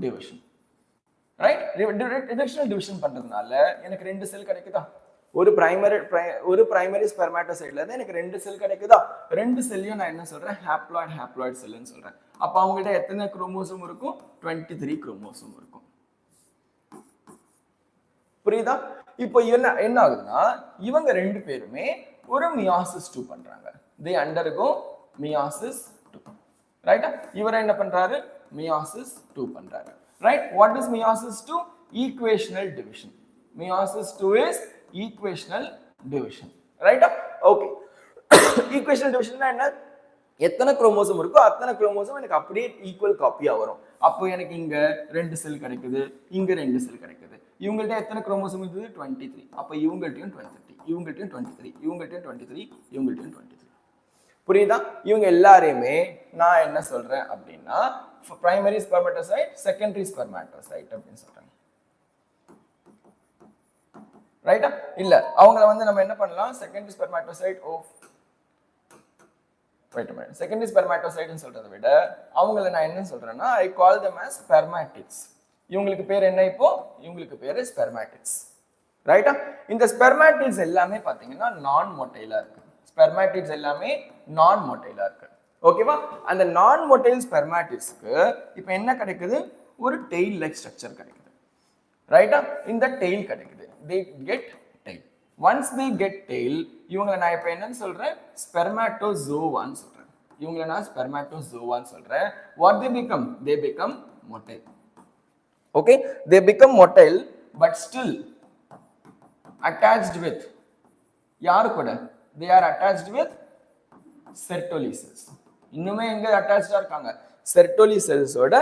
division right reductional division பண்றதுனால எனக்கு ரெண்டு செல் கிடைக்குதா ஒரு பிரைமரி ஸ்பெர்மாட்டோசைட்ல இருந்து எனக்கு ரெண்டு செல் கிடைக்குதா ரெண்டு செல்லையும் நான் என்ன சொல்றேன் ஹாப்ளாய்டு செல்னு சொல்றேன் அப்ப அவங்ககிட்ட எத்தனை குரோமோசோம் இருக்கும் 23 குரோமோசோம் இருக்கும் புரியுதா இப்போ என்ன ஆகுதுன்னா இவங்க ரெண்டு பேருமே ஒரு மியாசிஸ் 2 பண்றாங்க they undergo meiosis 2 ரைட்டா இவர் என்ன பண்றாரு மியாசிஸ் 2 பண்றாரு right what is meiosis 2 equational division meiosis 2 is equational division right okay equational division னா என்ன எத்தனை குரோமோசோம் இருக்கோ அத்தனை குரோமோசோம் எனக்கு அப்படியே ஈக்குவல் காப்பியா வரும் அப்போ எனக்கு இங்க ரெண்டு செல் கிடைக்குது இங்க ரெண்டு செல் கிடைக்குது இவங்கள்ட்ட எத்தனை குரோமோசோம் இருக்குது 23 அப்போ இவங்கள்ட்டயும் 23 இவங்கள்ட்டயும் 23 இவங்கள்ட்டயும் 23 இவங்கள்ட்டயும் 23 புரியுதா இவங்க எல்லாரையுமே நான் என்ன சொல்றேன் அப்படின்னா பிரைமரி ஸ்பெர்மாட்டோசைட் செகண்டரி ஸ்பெர்மாட்டோசைட் அப்படின்னு சொல்றாங்க ரைட்டா இல்ல அவங்கள வந்து நம்ம என்ன பண்ணலாம் செகண்டரி ஸ்பெர்மாட்டோசைட் செகண்டரி ஸ்பெர்மாட்டோசைட்னு சொல்றதை விட அவங்கள நான் என்ன சொல்றேன்னா I call them as spermatids இவங்களுக்கு பேர் என்ன இப்போ இவங்களுக்கு பேரு ஸ்பெர்மாட்டிட்ஸ் ரைட்டா இந்த ஸ்பெர்மாட்டிட்ஸ் எல்லாமே பாத்தீங்கன்னா நான் மொட்டைலா இருக்கு ஸ்பெர்மாட்டிட்ஸ் எல்லாமே நான் மொட்டைலா இருக்கு ஓகேவா அந்த நான் மொட்டைல் ஸ்பெர்மாட்டிட்ஸ்க்கு இப்போ என்ன கிடைக்குது ஒரு டெயில் லைக் ஸ்ட்ரக்சர் கிடைக்குது ரைட்டா இந்த டெயில் கிடைக்குது they get tail once they get tail இவங்களை நான் இப்போ என்னன்னு சொல்றேன் ஸ்பெர்மாட்டோசோவான்னு சொல்றேன் இவங்களை நான் ஸ்பெர்மாட்டோசோவான்னு சொல்றேன் what they become motile okay they become motile but still attached with யாரு கூட they are attached with Sertoli cells இன்னுமே எங்க அட்டாச்டா இருக்காங்க Sertoli செல்ஸோட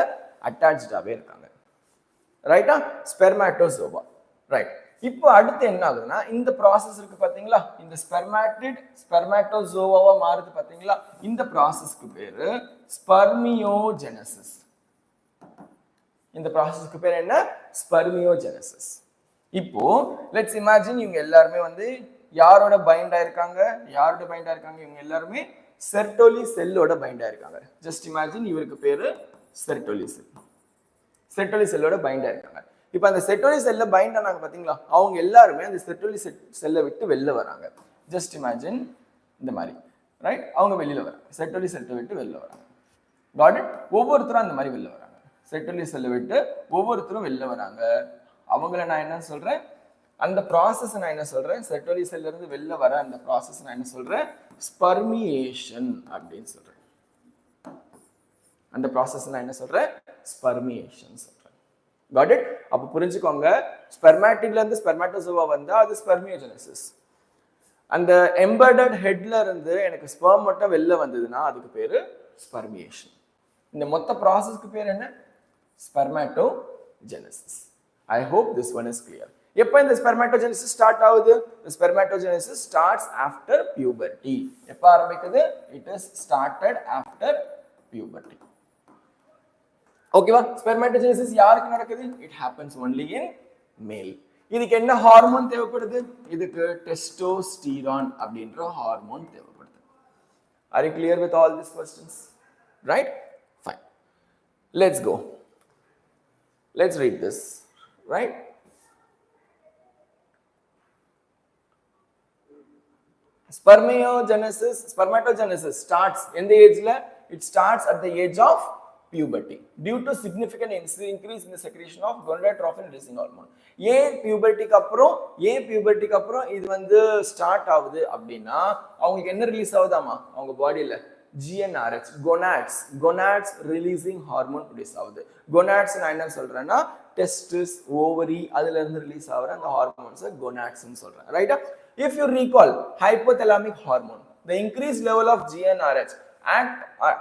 அட்டாச்டாவே இருக்காங்க ரைட்டா ஸ்பெர்மாட்டோசோவா ரைட் இப்போ அடுத்து என்ன ஆகுதுன்னா இந்த ப்ராசஸ் இருக்கு பாத்தீங்களா, இந்த ஸ்பெர்மாட்டோசோவாவா மாறுது பாத்தீங்களா, இந்த ப்ராசஸ்க்கு பேரு ஸ்பெர்மியோஜெனசிஸ். இந்த ப்ராசஸ்க்கு பேர் என்ன? ஸ்பெர்மியோஜெனசிஸ். இப்போ லெட்ஸ் இமேஜின் இவங்க எல்லாருமே வந்து யாரோட பைண்ட் ஆயிருக்காங்க, இவங்க எல்லாருமே செர்டோலி செல்லோட பைண்ட் ஆயிருக்காங்க. ஜஸ்ட் இமேஜின் இவருக்கு பேரு செர்டோலி செல்லோட பைண்ட் ஆயிருக்காங்க. இப்போ அந்த செர்டோலி செல்ல பைண்ட் ஆனாங்க பாத்தீங்களா, அவங்க எல்லாருமே அந்த செர்டோலி செல்லை விட்டு வெளில வராங்க. ஜஸ்ட் இமேஜின் இந்த மாதிரி, ரைட்? அவங்க வெளியில வராங்க, செர்டோலி செல்லை விட்டு வெளில வராங்க. Got it? ஒவ்வொருத்தரும் அந்த மாதிரி வெளில வராங்க, செர்டோலி செல்லை விட்டு ஒவ்வொருத்தரும் வெளில வராங்க. அவங்கள நான் என்ன சொல்றேன், அந்த ப்ராசஸ் நான் என்ன சொல்றேன், செர்டோலி செல்ல இருந்து வெளில வர அந்த ப்ராசஸ் நான் என்ன சொல்றேன், ஸ்பெர்மியேஷன் அப்படின்னு சொல்றேன். அந்த ப்ராசஸ் நான் என்ன சொல்றேன், ஸ்பெர்மியேஷன் சொல்றேன். Got it? அப்ப புரிஞ்சுக்கோங்க, ஸ்பெர்மாட்டிட்ல இருந்து ஸ்பெர்மாட்டோசோவா வந்தா அது ஸ்பெர்மியோஜெனசிஸ். அந்த எம்பெடட் ஹெட்ல இருந்து எனக்கு ஸ்பெர்ம் மட்டும் வெளில வந்ததுன்னா அதுக்கு பேரு ஸ்பெர்மியேஷன். இந்த மொத்த ப்ராசஸ்க்கு பேர் என்ன? ஸ்பெர்மாட்டோஜெனசிஸ். I hope this one is clear. எப்ப இந்த ஸ்பெர்மாட்டோஜெனசிஸ் ஸ்டார்ட் ஆகுது? The spermatogenesis starts after puberty. எப்ப ஆரம்பிக்குது? It is started after puberty. ஓகேவா? ஸ்பெர்மாட்டோஜெனசிஸ் யாருக்கு நடக்குது? It happens only in male. இதுக்கு என்ன ஹார்மோன் தேவைப்படுது? இதுக்கு டெஸ்டோஸ்டிரான் அப்படின்ற ஹார்மோன் தேவைப்படுது. Are you clear with all these questions? Right? Fine. Let's go. Let's read this. Right? Spermatogenesis starts in the age la, it starts at the age of puberty due to significant increase in the secretion of gonadotropin releasing hormone. ஏன் பியூபர்ட்டிக்கு அப்புறம் இது வந்து start ஆகுது அப்படின்னா அவங்களுக்கு என்ன release ஆகுதாமா, அவங்க பாடியில GnRH, gonads releasing hormone release ஆகுது. gonads நான் என்ன சொல்றேன்னா டெஸ்டிஸ், ஓவரி, அதுல இருந்து ரிலீஸ் ஆகுற அந்த ஹார்மோன்ஸ் gonads ன்னு சொல்றேன். ரைட்டா? If you recall hypothalamic hormone, the increased level of GnRH act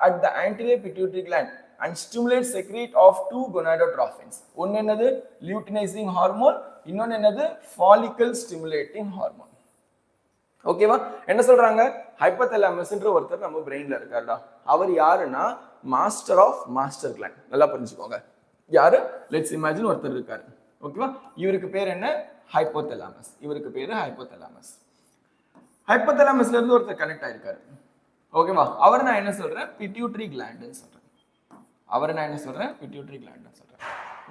at the anterior pituitary gland and stimulates secrete of two gonadotrophins. ஒன்னு என்னது luteinizing hormone, இன்னொன்னு என்னது follicle stimulating hormone. ஓகேவா? என்ன சொல்றாங்க, ஹைப்போதலாமஸ்ன்ற ஒருத்தர் நம்ம பிரெயின்ல இருக்காருடா. அவர் யாருன்னா மாஸ்டர் ஆஃப் மாஸ்டர் கிளாண்ட். நல்லா புரிஞ்சுக்கோங்க. யாரு? லெட்ஸ் இமேஜின் ஒருத்தர் இருக்காரு. ஓகேவா? இவருக்கு பேர் என்ன? ஹைப்போதலாமஸ். இவருக்கு பேரு ஹைப்போதலாமஸ். ஹைப்போதலாமஸ்ல இருந்து ஒருத்தர் கனெக்ட் ஆயிருக்காரு. ஓகேவா? அவர் நான் என்ன சொல்றேன், பிட்யூட்டரி கிளாண்ட்னு சொல்றேன்.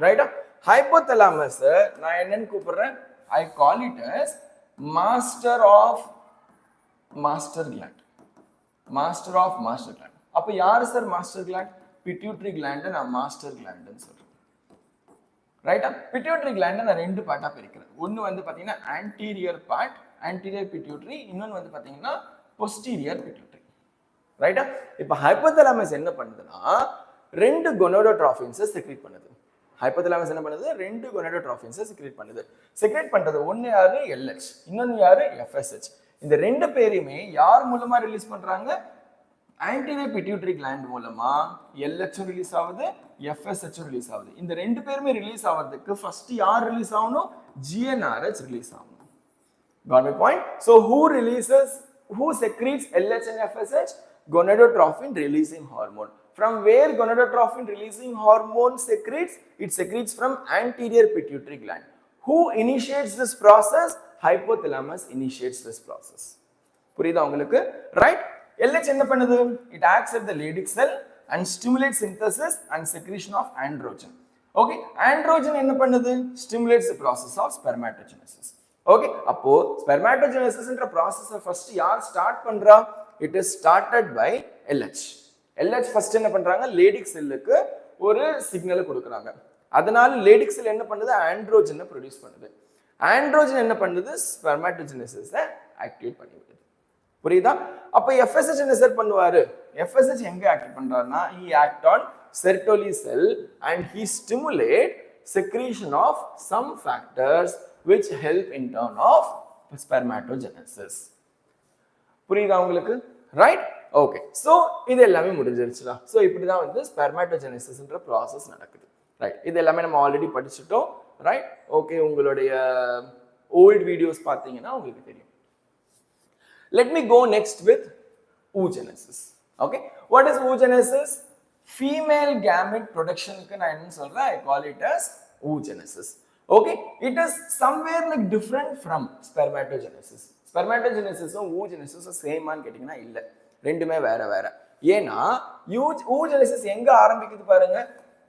ரைட்டா? ஹைப்போதலாமஸ் நான் என்னன்னு கூப்பிடுறேன், I call it as master of master gland. அப்ப யாரு sir master gland? Pituitary gland நான் மாஸ்டர் கிளாண்ட்னு சொல்றேன். ரைட்டா? பிட்யூட்டரி கிளாண்ட் நான் ரெண்டு பார்ட்டா பிரிக்கிறேன். ஒன்னு வந்து பாத்தீங்கன்னா ஆன்டீரியர் பார்ட், ஆன்டீரியர் பிட்யூட்டரி, இன்னொன்னு வந்து பாத்தீங்கன்னா போஸ்டீரியர் பிட்யூட்டரி. ரைட்டா? இப்ப ஹைப்போதலாமஸ் என்ன பண்ணுதுன்னா ரெண்டு gonadotrophins செக்ரீட் பண்ணுது. ஹைப்போதலாமஸ் என்ன பண்ணுது? ரெண்டு gonadotrophins செக்ரீட் பண்றது. ஒன்னு யாரு? LH, இன்னொன்னு யாரு? FSH. இந்த ரெண்டு பேரையுமே யார் மூலமா ரிலீஸ் பண்றாங்க? ஆன்டீரியர் பிட்யூட்டரி கிளாண்ட் மூலமா LH ரிலீஸ் ஆகுது, FSH ரிலீஸ் ஆகுது. இந்த ரெண்டு பேருமே ரிலீஸ் ஆகிறதுக்கு ஃபர்ஸ்ட் யார் ரிலீஸ் ஆகணும்? GnRH ரிலீஸ் ஆகணும். Got my point? So who secretes LH and FSH? Gonadotrophin releasing hormone. From where gonadotropin releasing hormone secretes? It secretes from anterior pituitary gland. Who initiates this process? Hypothalamus initiates this process. புரியுதா உங்களுக்கு? Right? LH என்ன பண்ணுது? It acts at the Leydig cell and stimulates synthesis and secretion of androgen. Okay? Androgen என்ன பண்ணுது? Stimulates the process of spermatogenesis. Okay? அப்போ spermatogenesis என்ற process first யார் start பண்றா? It is started by LH. LH first என்ன பண்றாங்க? Leydig செல்லுக்கு ஒரு சிக்னல் கொடுக்குறாங்க. அதனால லேடிக் செல் என்ன பண்ணுது? ஆண்ட்ரோஜனை ப்ரொடியூஸ் பண்ணுது. ஆண்ட்ரோஜன் என்ன பண்ணுது? ஸ்பெர்மாட்டோஜெனசிஸை ஆக்டிவேட் பண்ணி விடுது. புரியுதா? அப்ப FSH என்ன சார் பண்ணுவாரு? FSH எங்க ஆக்டிவேட் பண்றாருன்னா he act on Sertoli cell and he stimulate secretion of some factors which help in turn of spermatogenesis. புரியுதா உங்களுக்கு? ரைட்? ஓகே. சோ இது எல்லாமே முடிஞ்சிருச்சுடா. சோ இப்படிதான் வந்து ஸ்பெர்மாட்டோஜெனசிஸ்ன்ற process நடக்குது. ரைட்? இது எல்லாமே நம்ம ஆல்ரெடி படிச்சிட்டோம். ரைட்? ஓகே. உங்களுடைய old videos பார்த்தீங்கன்னா உங்களுக்கு தெரியும். Let me go next with oogenesis. Okay, what is oogenesis? Female gamete production க்கு நான் என்ன சொல்றேன்? I call it as oogenesis. Okay, it is somewhere like different from spermatogenesis. Spermatogenesis and oogenesis same ஆன்னு கேட்டிங்கன்னா இல்ல, ரெண்டுமே வேற வேற. ஏன்னா oogenesis எங்க ஆரம்பிக்குது பாருங்க,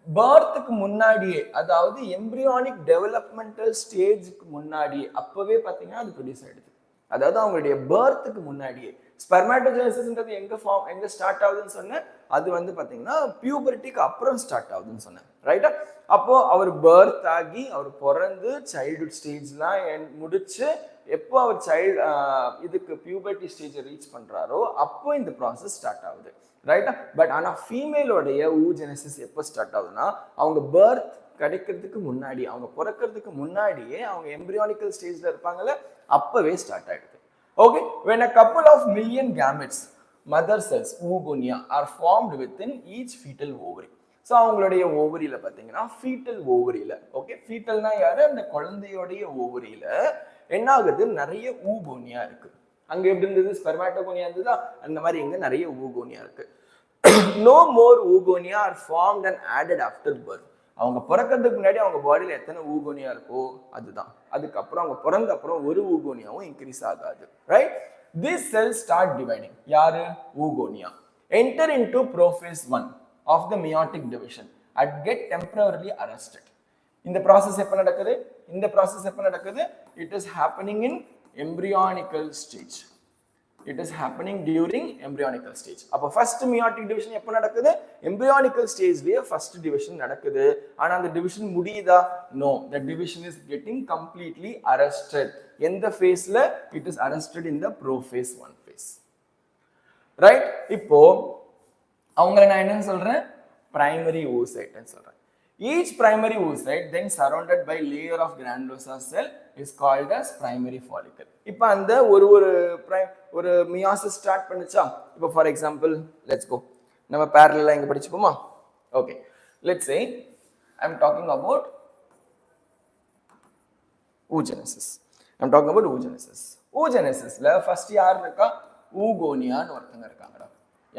பர்த்துக்கு முன்னாடியே, அதாவது எம்பிரியானிக் டெவலப்மெண்டல் ஸ்டேஜுக்கு முன்னாடியே அப்பவே பார்த்தீங்கன்னா அது ப்ரொடியூஸ் ஆயிடுது. அதாவது அவங்களுடைய பர்த்துக்கு முன்னாடியே. ஸ்பெர்மாட்டோஜெனசிஸ்ன்றது எங்க ஸ்டார்ட் ஆகுதுன்னு சொன்னேன், அது வந்து பார்த்தீங்கன்னா பியூபர்ட்டிக்கு அப்புறம் ஸ்டார்ட் ஆகுதுன்னு சொன்னேன், ரைட்டா? அப்போ அவர் பர்த் ஆகி அவர் பிறந்து சைல்டுஹுட் ஸ்டேஜ்லாம் முடிச்சு எப்போ அவர் இதுக்கு பியூபர்ட்டி ஸ்டேஜை ரீச் பண்றாரோ அப்போ இந்த ப்ராசஸ் ஸ்டார்ட் ஆகுது, ரைட்டா? பட் ஆனால் ஃபீமேலோடைய oogenesis எப்போ ஸ்டார்ட் ஆகுதுன்னா அவங்க பர்த் கிடைக்கிறதுக்கு முன்னாடி, அவங்க பிறக்கிறதுக்கு முன்னாடியே அவங்க எம்பிரியானிக்கல் ஸ்டேஜ்ல இருப்பாங்கல்ல, அப்பவே ஸ்டார்ட் ஆயிடுது. Okay, when a couple of million gametes, mother cells, oogonia, are formed within each fetal ovary. So அவங்களுடைய ஓவரியில பாத்தீங்கன்னா fetal ஓவரியில, ஓகே, ஃபீட்டல்னா யாரு, அந்த குழந்தையோடைய ஓவரியில என்ன ஆகுது, நிறைய oogonia இருக்கு. அங்க எப்படி இருந்தது, ஸ்பெர்மாட்டோகோனியா இருந்ததா, அந்த மாதிரி இங்க நிறைய oogonia இருக்கு. No more oogonia are formed and added after birth. அவங்க பிறக்கிறதுக்கு முன்னாடி அவங்க பாடியில் எத்தனை ஊகோனியா இருக்கோ அதுதான். அதுக்கப்புறம் அவங்க பிறந்த அப்புறம் ஒரு ஊகோனியாவும் இன்க்ரீஸ் ஆகாது, right? These cells start dividing. யாரு? ஊகோனியா. Enter into prophase 1 of the meiotic division and get temporarily arrested. இந்த ப்ராசஸ் எப்போ நடக்குது? It is happening in embryonical stage. It is happening during embryonical stage. அப்போ first meiotic division எப்போ நடக்குது? embryonical stageலயே first division நடக்குது. ஆனா அந்த division முடியுதா? No, the division is getting completely arrested. எந்த phase-ல? It is arrested in the prophase 1 phase. Right? இப்போ அவங்கள நான் என்னன்னு சொல்றேன்? primary oocyte ன்னு சொல்றேன். Each primary oocyte then surrounded by layer of granulosa cell is called as primary follicle. இப்போ அந்த ஒரு மியாசிஸ் ஸ்டார்ட் பண்ணுச்சா? இப்போ ஃபார் எக்ஸாம்பிள் லெட்ஸ் கோ, நம்ம parallel இங்க படிச்சுப்போமா? Okay, let's say I am talking about oogenesis. oogenesisல ஃபர்ஸ்ட் யார் இருக்கா? ஊகோனியான்னு ஒருத்தங்க இருக்காங்கடா.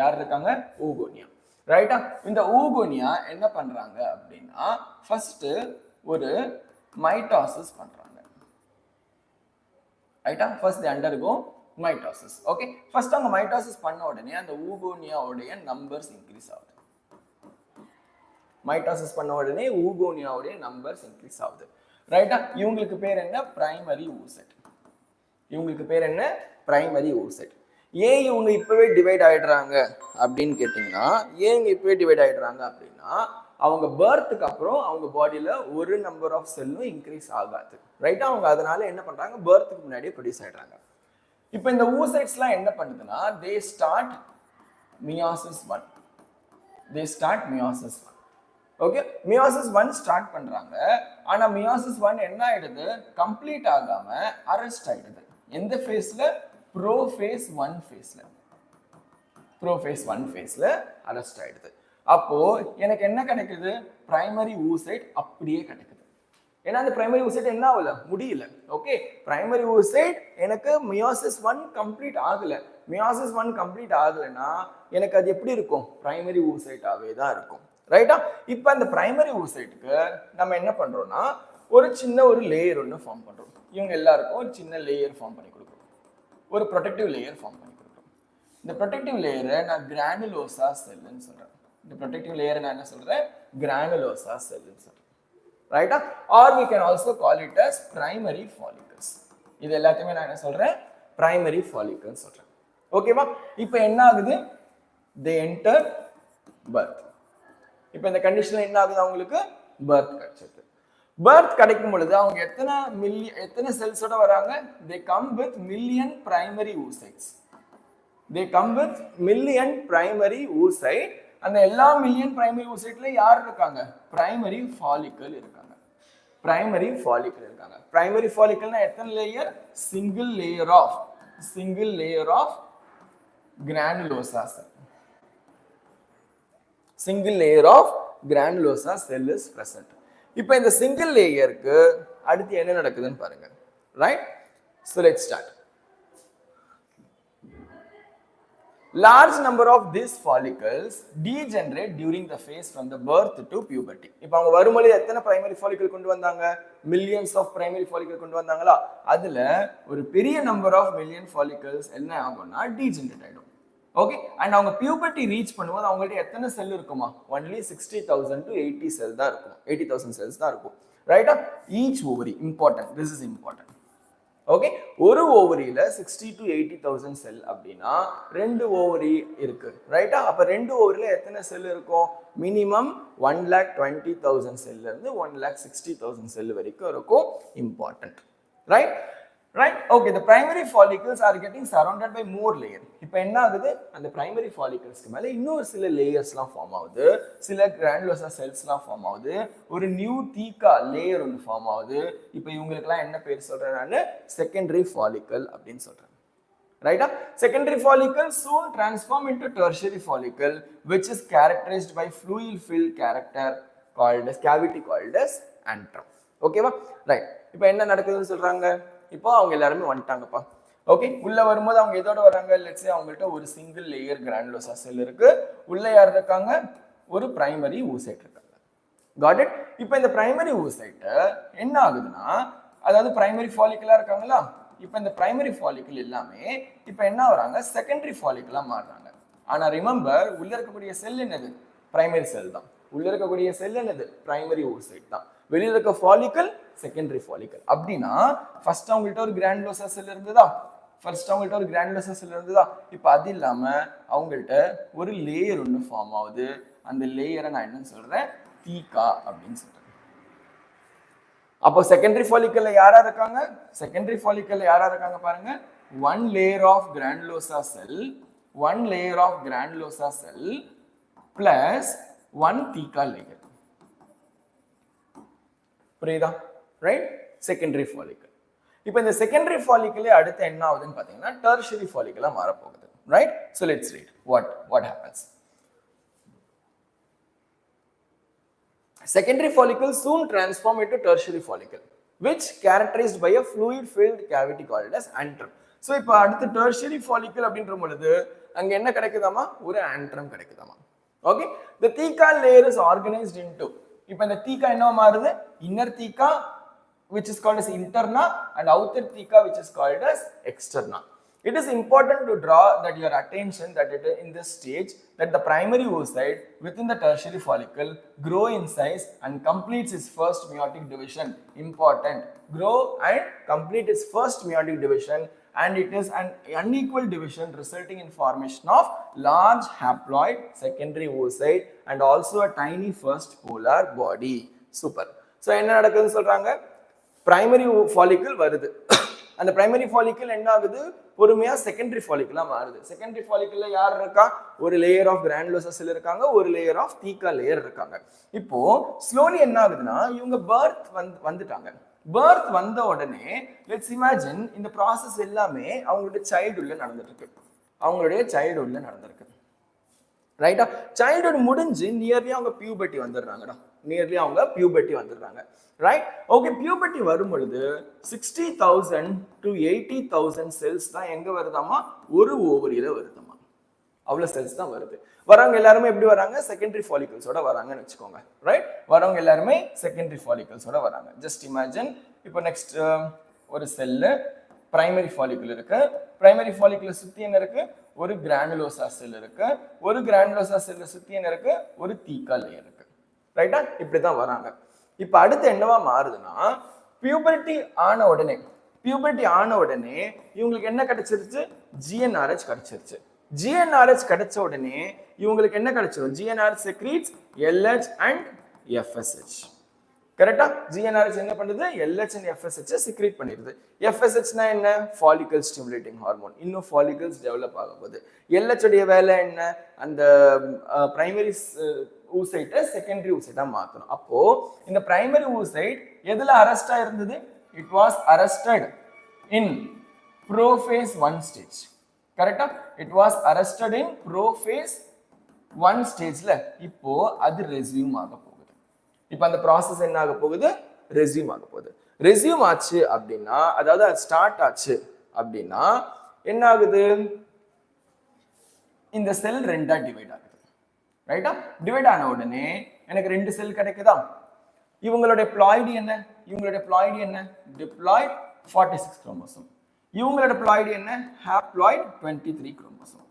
யார் இருக்காங்க? ஊகோனியா, ரைட்டா? இந்த ஊகோனியா என்ன பண்றாங்க அப்படின்னா ஃபர்ஸ்ட் ஒரு மைட்டாசிஸ் பண்றாங்க, ரைட்டா? First they undergo mitosis. Okay, first அவங்க மைட்டாசிஸ் பண்ண உடனே அந்த ஊகோனியாவுடைய நம்பர்ஸ் இன்க்ரீஸ் ஆகுது. மைட்டாசிஸ் பண்ண உடனே ஊகோனியாவுடைய நம்பர்ஸ் இன்க்ரீஸ் ஆகுது, ரைட்டா? இவங்களுக்கு பேர் என்ன? Primary oocyte. இவங்களுக்கு பேர் என்ன? Primary oocyte. ஏன் இவங்க இப்பவே டிவைட் ஆயிடுறாங்க அப்படின்னு கேட்டீங்கன்னா, அவங்க பர்த்துக்கு அப்புறம் அவங்க பாடியில ஒரு நம்பர் ஆஃப் செல்லும் இன்க்ரீஸ் ஆகாது, ரைட்டா? அவங்க அதனால என்ன பண்றாங்க, பர்த்துக்கு முன்னாடியே ப்ரொடியூஸ் ஆயிடுறாங்க. இப்போ இந்த oocytesலாம் என்ன பண்ணுதுன்னா they start meiosis 1. Okay, meiosis 1 start பண்றாங்க. ஆனா meiosis 1 என்ன ஆயிடுது, கம்ப்ளீட் ஆகாம அரெஸ்ட் ஆயிடுது. எந்த ஃபேஸ்ல? ப்ரோஃபேஸ் 1 ஃபேஸ்ல அரெஸ்ட் ஆயிடுது. அப்போ எனக்கு என்ன கிடைக்குது? பிரைமரி oocyte அப்படியே கிடைக்குது. ஏன்னா அந்த பிரைமரி oocyte என்ன ஆகல, முடியல. ஓகே, பிரைமரி oocyte எனக்கு meiosis 1 கம்ப்ளீட் ஆகல. meiosis 1 கம்ப்ளீட் ஆகலைன்னா எனக்கு அது எப்படி இருக்கும்? பிரைமரி oocyte-ஆவே தான் இருக்கும், ரைட்டா? இப்போ அந்த பிரைமரி oocyte-க்கு நம்ம என்ன பண்றோம்னா ஒரு சின்ன ஒரு லேயர் ஒன்று ஃபார்ம் பண்றோம். இவங்க எல்லாருக்கும் ஒரு சின்ன லேயர் ஃபார்ம் பண்ணி கொடுக்குறோம், ஒரு ப்ரொடெக்டிவ் லேயர் ஃபார்ம் பண்ணி கொடுக்குறோம். இந்த ப்ரொடெக்டிவ் லேயரை நான் கிரானுலோசா செல்லுன்னு சொல்றேன். இந்த ப்ரொடெக்டிவ் லேயரை நான் என்ன சொல்றேன்? கிரானுலோசா செல்லுன்னு சொல்றேன், ரைட்டா? Or we can also call it as primary follicles. இது எல்லாத்தையுமே நான் என்ன சொல்றேன்? பிரைமரி follicles சொல்றேன். ஓகேவா? இப்போ என்ன ஆகுது? they enter birth. இப்போ இந்த கண்டிஷன்ல என்ன ஆகுது? அவங்களுக்கு பர்த் கிடைச்சது. பர்த் கிடைக்கும் பொழுது அவங்க எத்தனை செல்ஸோட வராங்க? they come with million primary oocyte. அந்த எல்லா மில்லியன் பிரைமரி oocyteல யார் இருக்காங்க? பிரைமரி ஃபாலிக்கல் இருக்காங்க. பிரைமரி ஃபாலிக்கல்னா எத்தனை layer? Single layer of granulosa cell. single layer of granulosa cell is present. இப்போ இந்த சிங்கிள் லேயருக்கு அடுத்து என்ன நடக்குதுன்னு பாருங்க. right? So let's start. Large number of these follicles degenerate during the phase from the birth to puberty. இப்போ அவங்க வரும்போது எத்தனை primary follicle கொண்டு வந்தாங்க? Millions of primary follicle கொண்டு வந்தாங்களா? அதுல ஒரு பெரிய number of million follicles என்ன ஆகும்னா degenerate ஆயிடும். ஓகே, அண்ட் அவங்க பியூபர்ட்டி ரீச் பண்ணும்போது அவங்கள்ட்ட எத்தனை செல் இருக்குமா? ஒன்லி 60,000 to 80 செல் தான் இருக்கும். 80,000 செல்ஸ் தான் இருக்கும். ரைட்டா? Each ovary important. This is important. Okay, ஒரு ஓவரியில 60 to 80,000 செல் அப்படின்னா ரெண்டு ஓவரி இருக்கு. ரைட்டா? அப்ப ரெண்டு ஓவரியில எத்தனை செல் இருக்கும்? மினிமம் 1,20,000 செல்ல இருந்து 1,60,000 செல் வரைக்கும் இருக்கும். Important. Right? Right? Okay, the primary follicles are getting surrounded by more layer. இப்போ என்ன ஆகுது? அந்த primary folliclesக்கு மேல இன்னொரு சில லேயர்ஸ்லாம் ஃபார்ம் ஆகுது, சில கிரானுலோசா செல்ஸ்லாம் ஃபார்ம் ஆகுது, ஒரு நியூ தீக்கா லேயர் ஒன்று ஃபார்ம் ஆகுது. இப்போ இவங்களுக்குலாம் என்ன பேர் சொல்றேன் நான்? செகண்டரி ஃபாலிக்கல் அப்படின்னு சொல்றேன். ரைட்டா? Secondary follicle soon transform into tertiary follicle which is characterized by fluid filled character called as cavity called as antrum. ஓகேவா? ரைட். இப்போ என்ன நடக்குதுன்னு சொல்றாங்க? இப்போ அவங்க எல்லாருமே வந்துட்டாங்கப்பா. ஓகே, உள்ள வரும்போது அவங்க எதோட வராங்க? லெட்ஸ் சே அவங்கள்ட்ட ஒரு சிங்கிள் லேயர் கிரானுலோசா செல் இருக்கு. உள்ள யார் இருக்காங்க? ஒரு பிரைமரி ஊசைட் இருக்காங்க. Got it? இப்போ இந்த பிரைமரி ஊசைட் என்ன ஆகுதுன்னா, அதாவது பிரைமரி ஃபாலிக்கலா இருக்காங்களா? இப்போ இந்த பிரைமரி ஃபாலிக்கல் எல்லாமே இப்போ என்ன வராங்க? செகண்டரி ஃபாலிக்கலா மாறுறாங்க. ஆனா ரிமெம்பர், உள்ள இருக்கக்கூடிய செல் என்னது? பிரைமரி செல் தான். உள்ள இருக்கக்கூடிய செல் என்னது? பிரைமரி ஊசைட் தான். வெளியில இருக்க ஃபாலிக்கல் செகண்டரி ஃபாலிக்கல். அப்படின்னா ஃபர்ஸ்ட் அவங்கள்ட்ட ஒரு கிரானுலோசா செல் இருந்ததா? இப்போ அது இல்லாம அவங்கள்ட்ட ஒரு லேயர் ஒன்று ஃபார்ம் ஆகுது. அந்த லேயரை நான் என்னன்னு சொல்றேன்? தீக்கா அப்படின்னு சொல்றேன். அப்போ செகண்டரி ஃபாலிக்கல்ல யாரா இருக்காங்க? பாருங்க. One layer of granulosa cell plus one theca layer. புரியுதா? ரைட்? Secondary follicle. இப்போ இந்த செகண்டரி ஃபாலிக்கலே அடுத்து என்ன ஆகுதுன்னு பார்த்தீங்கன்னா டெர்ஷரி ஃபாலிக்கலா மாற போகுது. Right? So let's read what happens. Secondary follicle soon transform into tertiary follicle which characterized by a fluid filled cavity called as antrum. So இப்போ அடுத்து tertiary follicle அப்படின்ற பொழுது அங்க என்ன கிடைக்குதாமா? ஒரு antrum கிடைக்குதாமா. Okay, the theca layer is organized into, இப்போ இந்த தீக்கா என்ன மாறுது? Inner theca which is called as interna and outer theca which is called as externa. It is important to draw that your attention that it in this stage that the primary oocyte within the tertiary follicle grow in size and completes its first meiotic division. Important. Grow and complete its first meiotic division, and it is an unequal division resulting in formation of large haploid secondary oocyte and also a tiny first polar body. Super. So என்ன நடக்குதுன்னு சொல்றாங்க? Primary follicle வருது. அந்த primary follicle என்ன ஆகுது? பொறுமையா secondary ஃபாலிக்கலா மாறுது. Secondary ஃபாலிக்கல்ல யார் இருக்கா? ஒரு லேயர் ஆஃப் கிரானுலோசா செல் இருக்காங்க, ஒரு லேயர் ஆஃப் தீக்கா லேயர் இருக்காங்க. இப்போ ஸ்லோலி என்ன ஆகுதுன்னா இவங்க பர்த் வந்துட்டாங்க. பர்த் வந்த உடனே லெட்ஸ் இமேஜின் இந்த ப்ராசஸ் எல்லாமே அவங்களுடைய சைல்ட்ஹுட்ல நடந்துட்டு இருக்கு. ரைட்டா? சைல்ட்ஹுட் முடிஞ்சு நியர்லி அவங்க பியூபர்ட்டி வந்துடுறாங்கடா. ரைட்? ஓகே, பியூபர்ட்டி வரும் பொழுது 60,000 to 80,000 செல்ஸ் தான் எங்க வருதாமா? ஒரு ஓவரியில வருதாமா. அவ்வளவு செல்ஸ் தான் வருது. வரவங்க எல்லாருமே எப்படி வராங்க? செகண்டரி ஃபாலிகல்ஸோட வராங்கன்னு வச்சுக்கோங்க. ரைட்? வரவங்க எல்லாருமே செகண்டரி ஃபாலிகல்ஸோட வராங்க. ஜஸ்ட் இமேஜின், இப்போ நெக்ஸ்ட் ஒரு செல்லு பிரைமரி ஃபாலிகல் இருக்கு. பிரைமரி ஃபாலிகலை சுத்தி என்ன இருக்கு? ஒரு கிரானுலோசா செல் இருக்கு. ஒரு கிரானுலோசா செல்லை சுத்தி என்ன இருக்கு? ஒரு தீக்கா லேயர் இருக்கு. ரைட்டா? இப்படிதான் வராங்க. இப்ப அடுத்து என்னவா மாறுதுன்னா பியூபர்ட்டி ஆன உடனே இவங்களுக்கு என்ன கிடைச்சிருச்சு? GnRH கிடைச்சிருச்சு. GnRH கிடைச்ச உடனே இவங்களுக்கு என்ன கிடைச்சிரும்? GnRH secretes LH and FSH. கரெக்டா? GnRH என்ன பண்ணுது? LH and FSH secrete பண்ணிடுது. FSH னா என்ன? Follicle stimulating hormone. இன்னும் ஃபாலிகல்ஸ் டெவலப் ஆக போகுது. LH உடைய வேலை என்ன? அந்த பிரைமரி oocyte செகண்டரி oocyte மாத்தணும். அப்போ இந்த பிரைமரி oocyte எதுல அரெஸ்ட் ஆயிருந்தது? It was arrested in prophase 1 stage. கரெக்டா? It was arrested in prophase 1 ஸ்டேஜ்ல இப்போ அது ரெஸ்யூம் ஆக போகுது. இப்போ அந்த ப்ராசஸ் என்ன ஆக போகுது? ரெஸ்யூம் ஆக போகுது. ரெஸ்யூம் ஆச்சு அப்படின்னா, அதாவது அது ஸ்டார்ட் ஆச்சு அப்படின்னா என்ன ஆகுது, இந்த செல் ரெண்டா டிவைட் ஆகுது. ரைட்டா? டிவைட் ஆன உடனே எனக்கு ரெண்டு செல் கிடைக்குதா? இவங்களோட ப்ளாய்டு என்ன? இவங்களோட ப்ளாய்டு என்ன? Diploid 46 chromosome. இவங்களோட ப்ளாய்டு என்ன? Haploid 23 chromosome.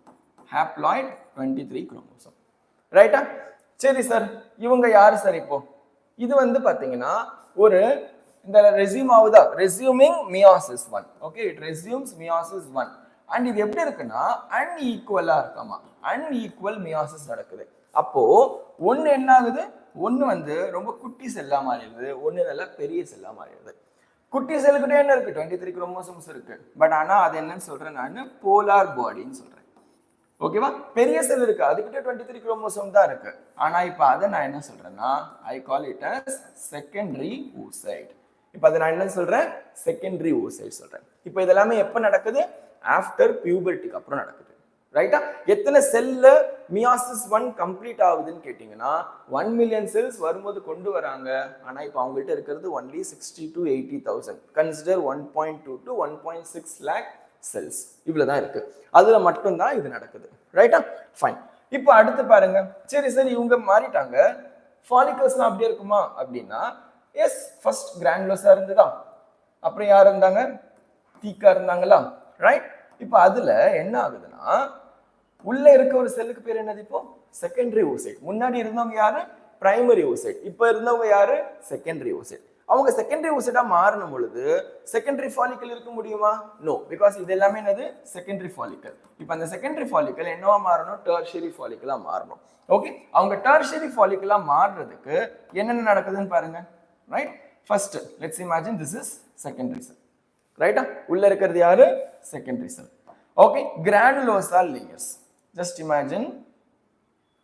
Haploid 23 chromosome. ரைட்டா? சரி சார், இவங்க யாரு சார் இப்போ? இது வந்து பாத்தீங்கன்னா ஒரு இந்த ரெஸ்யூம் ஆகுதா, resuming meiosis 1. Okay, it resumes meiosis 1. And இது எப்படி இருக்குன்னா அன்ஈக்குவலா இருக்காமா, அன்ஈக்குவல் மியாசிஸ் நடக்குது. அப்போ ஒன்னு என்ன ஆகுது, ஒன்னு வந்து ரொம்ப குட்டி செல்லா மாறிடுது, ஒன்னு நல்ல பெரிய செல்லா மாறிடுது. குட்டி செல்லுக்கிட்ட என்ன இருக்கு, 23 குரோமோசோம்ஸ் இருக்கு. பட் ஆனா அது என்னன்னு சொல்றேன் நான், போலார் பாடின்னு சொல்றேன். ஓகேவா? பெரிய செல் இருக்கு, அதுக்கிட்ட 23 குரோமோசோம் தான் இருக்கு. ஆனா இப்ப அதை நான் என்ன சொல்றேன்னா, I call it as secondary oocyte. இப்ப அதை நான் என்ன சொல்றேன், செகண்டரி oocyte சொல்றேன். இப்ப இதெல்லாமே எப்ப நடக்குது, ஆஃப்டர் பியூபர்ட்டிக்கு அப்புறம் நடக்குது. ரைட்டா? எத்தனை செல்ல மியாசிஸ் 1 கம்ப்ளீட் ஆகுதுன்னு கேட்டீங்கன்னா 1 மில்லியன் செல்ஸ் வரும்போது கொண்டு வராங்க. ஆனா இப்ப அவங்ககிட்ட இருக்கிறது only 60 to 80,000. Consider 1.2 to 1.6 lakh cells. இவ்வளவுதான் இருக்கு. அதுல மட்டும் தான் இது நடக்குது. ரைட்டா? ஃபைன். இப்போ அடுத்து பாருங்க, சரி சரி இவங்க மாறிட்டாங்க, ஃபாலிகல்ஸ்லாம் அப்படியே இருக்குமா அப்படின்னா, எஸ், ஃபர்ஸ்ட் கிரானுலோஸா இருந்ததா, அப்புறம் யார் இருந்தாங்க, தீக்கா இருந்தாங்களா? ரைட்? இப்போ அதுல என்ன ஆகுதுன்னா, உள்ள இருக்க ஒரு செல்லுக்கு பேர் என்னது, இப்போ செகண்டரி oocyte. முன்னாடி இருந்தவங்க யாரு, பிரைமரி oocyte. இப்போ இருந்தவங்க யாரு, செகண்டரி oocyte. அவங்க செகண்டரி oocyte மாறணும் பொழுது செகண்டரி ஃபாலிக்கல் இருக்க முடியுமா? நோ, பிகாஸ் இது எல்லாமே என்னது, செகண்டரி ஃபாலிக்கல். இப்போ அந்த செகண்டரி ஃபாலிக்கல் என்னவா மாறணும், டெர்ஷரி ஃபாலிக்கலா மாறணும். ஓகே, அவங்க டெர்ஷரி ஃபாலிக்கலா மாறுறதுக்கு என்னென்ன நடக்குதுன்னு பாருங்க. Right? First let's imagine this is secondary cell. ரைட்டா? உள்ள இருக்கிறது யாரு, secondary cell. Okay, granulosa layers. Just imagine,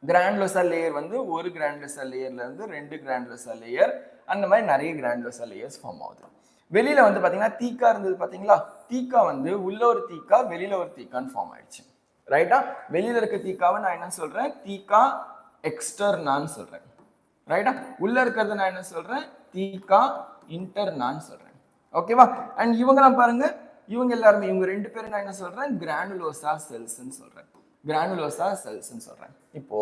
granulosa layer வந்து ஒரு கிரானுலோசா லேயர்ல இருந்து ரெண்டு கிரானுலோசா லேயர், அந்த மாதிரி நிறைய கிரானுலோசா லேயர்ஸ் ஃபார்ம் ஆகுது. வெளியில வந்து பாத்தீங்கன்னா தீக்கா இருந்தது பாத்தீங்களா, தீக்கா வந்து உள்ள ஒரு தீக்கா வெளியில ஒரு தீக்கான்னு ஃபார்ம் ஆயிடுச்சு. ரைட்டா? வெளியில இருக்க தீக்காவை நான் என்ன சொல்றேன், தீக்கா எக்ஸ்டர்னான்னு சொல்றேன். ரைட்டா? உள்ள இருக்கிறது நான் என்ன சொல்றேன், தீக்கா இன்டர்னான்னு சொல்றேன். ஓகேவா? அண்ட் இவங்கலாம் பாருங்க, இவங்க எல்லாருமே, இவங்க ரெண்டு பேரும் நான் என்ன சொல்றேன், கிரானுலோசா செல்ஸ்ன்னு சொல்றேன். கிரானுலோசா செல்ஸ்ன்னு சொல்றேன். இப்போ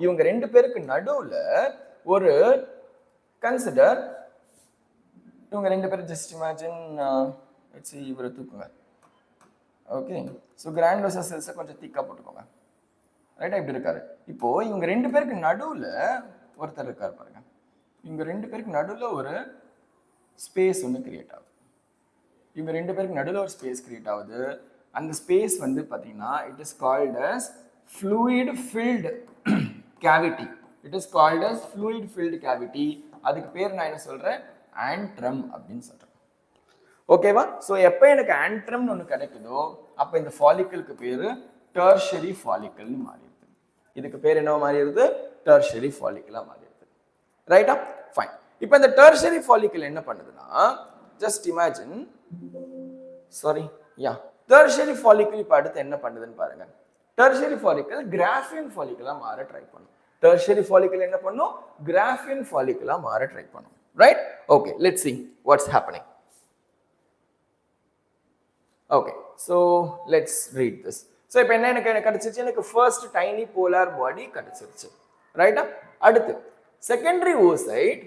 இவங்க ரெண்டு பேருக்கு நடுவுல ஒரு கன்சிடர், இவங்க ரெண்டு பேரும் ஜஸ்ட் இமேஜின், இவரை தூக்குங்க. ஓகே, ஸோ கிரானுலோசா செல்ஸை கொஞ்சம் திக்கா போட்டுக்கோங்க. ரைட்டா? இப்படி இருக்காரு. இப்போ இவங்க ரெண்டு பேருக்கு நடுவுல ஒருத்தர் இருக்காரு பாருங்க. இவங்க ரெண்டு பேருக்கு நடுவுல ஒரு ஸ்பேஸ் ஒன்று கிரியேட் ஆகுது. இவங்க ரெண்டு பேருக்கு நடுவில் ஒரு ஸ்பேஸ் கிரியேட் ஆகுது. அந்த ஸ்பேஸ் வந்து பார்த்தீங்கன்னா it is called as fluid filled cavity. It is called as fluid filled cavity. அதுக்கு பேர் நான் என்ன சொல்றேன், ஆண்ட்ரம் அப்படின்னு சொல்றேன். ஓகேவா? ஸோ எப்போ எனக்கு ஆண்ட்ரம்னு ஒன்று கிடைக்குதோ அப்போ இந்த ஃபாலிக்கலுக்கு பேரு டெர்ஷரி ஃபாலிக்கல்னு மாறிடுது. இதுக்கு பேர் என்ன மாறிடுது, டெர்ஷரி ஃபாலிக்கலா மாறிடுது. ரைட்டா? ஃபைன். இப்போ இந்த டெர்ஷரி ஃபாலிக்கல் என்ன பண்ணுதுன்னா, ஜஸ்ட் இமேஜின், சாரி, யா, டெர்ஷரி ஃபாலிக்கல் இப்போ அடுத்து என்ன பண்ணுதுன்னு பாருங்க. டெர்ஷரி ஃபாலிக்கல் கிராஃபியன் ஃபாலிக்கலா மாற ட்ரை பண்ணும். டெர்ஷரி ஃபாலிக்கல் என்ன பண்ணும், கிராஃபியன் ஃபாலிக்கலா மாற ட்ரை பண்ணும். Right? Okay, let's see what's happening. Okay, so let's read this. So இப்போ என்ன எனக்கு கிடைச்சிருச்சு, எனக்கு ஃபர்ஸ்ட் டைனி போலார் பாடி கிடைச்சிருச்சு. ரைட்டா? அடுத்து secondary oocyte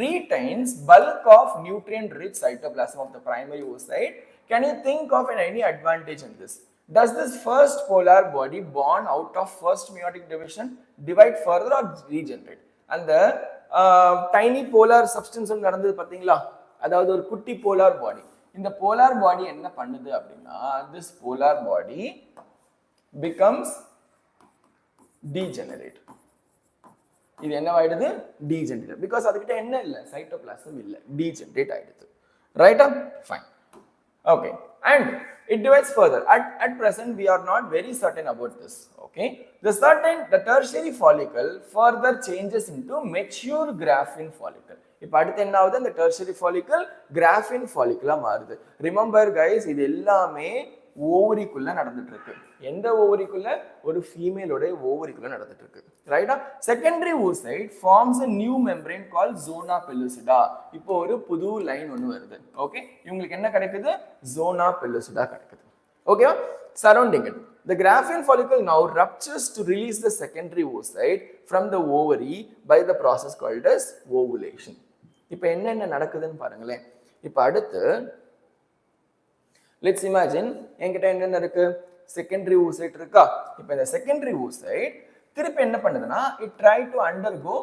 retains bulk of nutrient rich cytoplasm of the primary oocyte. Can you think of any advantage in this? Does this first polar body born out of first meiotic division divide further or regenerate? அந்த tiny polar substance நடந்தது பாத்தீங்களா, அதாவது ஒரு குட்டி polar body. இந்த polar body என்ன பண்ணுது அப்படின்னா, this polar body becomes degenerate. இது என்னவாயிடுது, degenerate, because அதுக்கிட்ட என்ன இல்லை, cytoplasm இல்லை, degenerate ஆயிடுது. ரைட்டா? Fine. Okay, and it divides further. At present we are not very certain about this. Okay, the tertiary follicle further changes into mature graphene follicle. இப்போ அடுத்து என்ன ஆகுது, இந்த tertiary follicle graphene follicle மாறுது. Remember guys, இது எல்லாமே ஓவரிக்குள்ள நடந்துட்டு இருக்கு. எந்த ஓவரிக்குள்ள? ஒரு ஃபீமேலோட ஓவரிக்குள்ள நடந்துட்டு இருக்கு. ரைட்டா? Secondary oocyte forms a new membrane called zona pellucida. இப்போ ஒரு புது லைன் ஒன்று வருது. ஓகே, இவங்களுக்கு என்ன கிடைக்குது? zona pellucida கிடைக்குது. ஓகேவா? Surrounding it, the Graafian follicle now ruptures to release the secondary oocyte from the ovary by the process called as ovulation. இப்போ என்ன நடக்குதுன்னு பாருங்களேன். இப்போ அடுத்து let's imagine என்கிட்ட என்ன இருக்கு? secondary oocyte இருக்கா? இப்போ இந்த secondary oocyte திருப்பி என்ன பண்ணுதுன்னா it try to undergo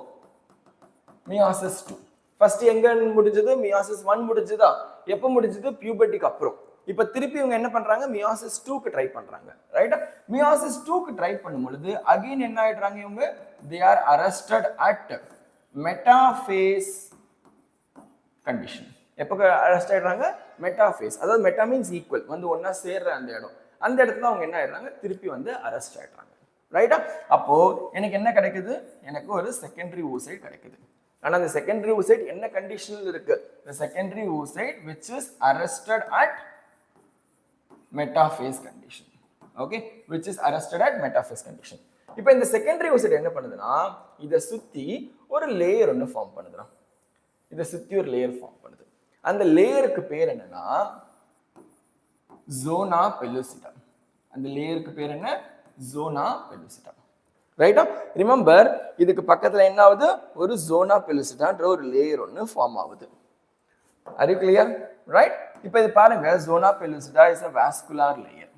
meiosis 2. First எங்க முடிஞ்சது? meiosis 1 முடிஞ்சதா? எப்போ முடிஞ்சது? பியூபர்ட்டிக்கு அப்புறம். இப்போ திருப்பி இவங்க என்ன பண்றாங்க? meiosis 2 க்கு ட்ரை பண்றாங்க. ரைட்டா? meiosis 2 க்கு ட்ரை பண்ணும் பொழுது அகைன் என்ன ஆயிடுறாங்க இவங்க? they are arrested at metaphase condition. எப்போ அரெஸ்ட் ஆயிடுறாங்க? மெட்டாஃபேஸ். அதாவது மெட்டா மீன்ஸ் ஈக்குவல், வந்து ஒன்னா சேர்ற அந்த இடம். அந்த இடத்துல அவங்க என்ன ஆயிடுறாங்க? திருப்பி வந்து அரெஸ்ட் ஆயிடுறாங்க. ரைட்டா? அப்போ எனக்கு என்ன கிடைக்குது? எனக்கு ஒரு செகண்டரி oocyte கிடைக்குது. ஆனா அந்த செகண்டரி oocyte என்ன கண்டிஷன்ல இருக்கு? the secondary oocyte which is arrested at metaphase condition. Okay, which is arrested at metaphase condition. இப்போ இந்த செகண்டரி oocyte என்ன பண்ணுதுன்னா இதை சுத்தி ஒரு லேயர் ஒன்று ஃபார்ம் பண்ணுதுன்னா, இதை சுத்தி ஒரு லேயர் ஃபார்ம் பண்ணுது. அந்த லேயருக்கு பேர் என்னன்னா zona pellucida. அந்த லேயருக்கு பேர் என்ன? zona pellucida. ரைட்டா? ரிமெம்பர், இதுக்கு பக்கத்துல என்ன ஆகுது? ஒரு zona pellucidaன்ற ஒரு லேயர் ஒன்று ஃபார்ம் ஆகுது. Are you clear? Right? இப்போ இது பாருங்க, zona pellucida is a vascular layer.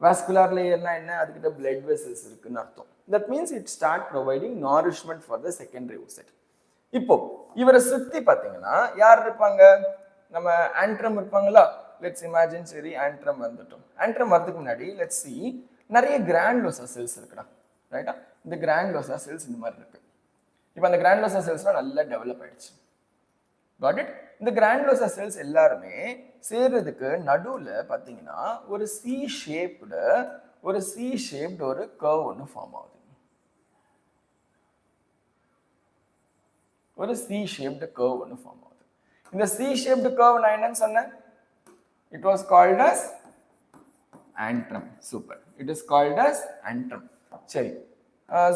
Vascular layerனா என்ன? அதுக்கிட்ட blood vessels இருக்குன்னு அர்த்தம். That means it start providing nourishment for the secondary oocyte. இப்போ இவரை சுத்தி பாத்தீங்கன்னா யார் இருப்பாங்க? நம்ம ஆண்ட்ரம் இருப்பாங்களா? Let's imagine. சரி, ஆண்ட்ரம் வந்துட்டோம். ஆண்ட்ரம் வரதுக்கு முன்னாடி லெட்ஸ் see நிறைய கிரானுலோசா செல்ஸ் இருக்குடா. ரைட்டா? இந்த கிரானுலோசா செல்ஸ் இந்த மாதிரி இருக்கு. இப்போ அந்த கிரானுலோசா செல்ஸ்லாம் நல்லா டெவலப் ஆயிடுச்சு. Got it? இந்த கிரானுலோசா செல்ஸ் எல்லாருமே சேர்றதுக்கு நடுவுல பாத்தீங்கன்னா ஒரு சி ஷேப்டு ஒரு கர்வ் ஒன்று ஃபார்ம் ஆகுது. ஒரு சி ஷேப்டு கர்வ் ஒன்று ஃபார்ம் ஆகுது. இந்த சி ஷேப்டு கர்வ் நான் என்னன்னு சொன்னேன்? It was called as antrum. Super, it is called as antrum. சரி,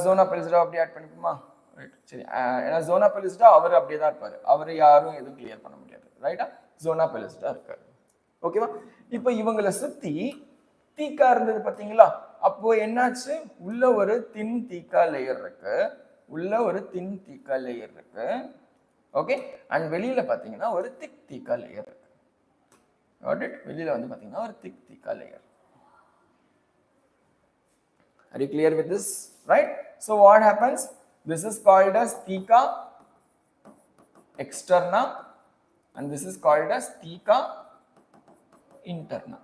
zona pellucida அப்படியே ஆட் பண்ணிக்குமா? ரைட். சரி, ஏன்னா zona pellucida அவர் அப்படியே தான் இருப்பாரு. அவர் யாரும் எதுவும் கிளியர் பண்ண முடியாது. ரைட்டா? zona pellucida இருக்காரு. ஓகேவா? இப்போ இவங்களை சுத்தி தீக்கா இருந்தது பாத்தீங்களா? அப்போ என்னாச்சு? உள்ள ஒரு தின் தீக்கா லேயர் இருக்கு. ஓகே, அண்ட் வெளியில பாத்தீங்கன்னா ஒரு திக் தீக்கா லேயர் இருக்கு. Got it? வெளியில வந்து பாத்தீங்கன்னா ஒரு திக் தீக்கா layer. Are you clear with this? Right? So what happens? This is called as theca externa and this is called as theca interna.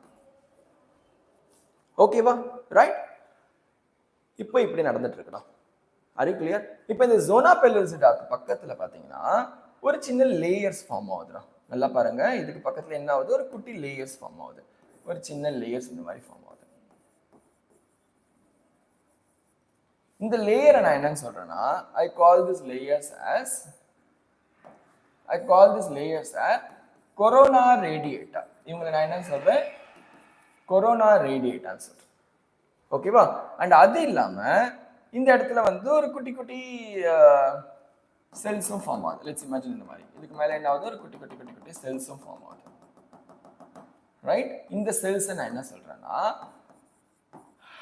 Okay va? Right? இப்போ இப்படி நடந்துட்டு இருக்குடா. Are you clear? இப்போ இந்த zona pellucida பக்கத்துல பாத்தீங்கன்னா ஒரு சின்ன லேயர்ஸ் ஃபார்ம் ஆகுதுடா. நல்லா பாருங்க, இதுக்கு பக்கத்துல என்ன ஆகுது? ஒரு குட்டி லேயர்ஸ் ஃபார்ம் ஆகுது. ஒரு சின்ன லேயர்ஸ் இந்த மாதிரி ஃபார்ம் ஆகுது. இந்த லேயரை நான் என்னன்னு சொல்றேன்னா I call these layers as corona radiata. இவங்களை நான் என்ன சொல்றேன்? கொரோனா ரேடியேட்டான்னு சொல்றேன். ஓகேவா? அண்ட் அது இல்லாம இந்த இடத்துல வந்து ஒரு குட்டி குட்டி செல்ஸும் ஃபார்ம் ஆகுது. லெட்ஸ் இமேஜின் இந்த மாதிரி. இதுக்கு மேல என்ன ஆகுது? ஒரு குட்டி குட்டி செல்ஸும் ஃபார்ம் ஆகுது. ரைட்? இந்த செல்ஸை நான் என்ன சொல்றேன்னா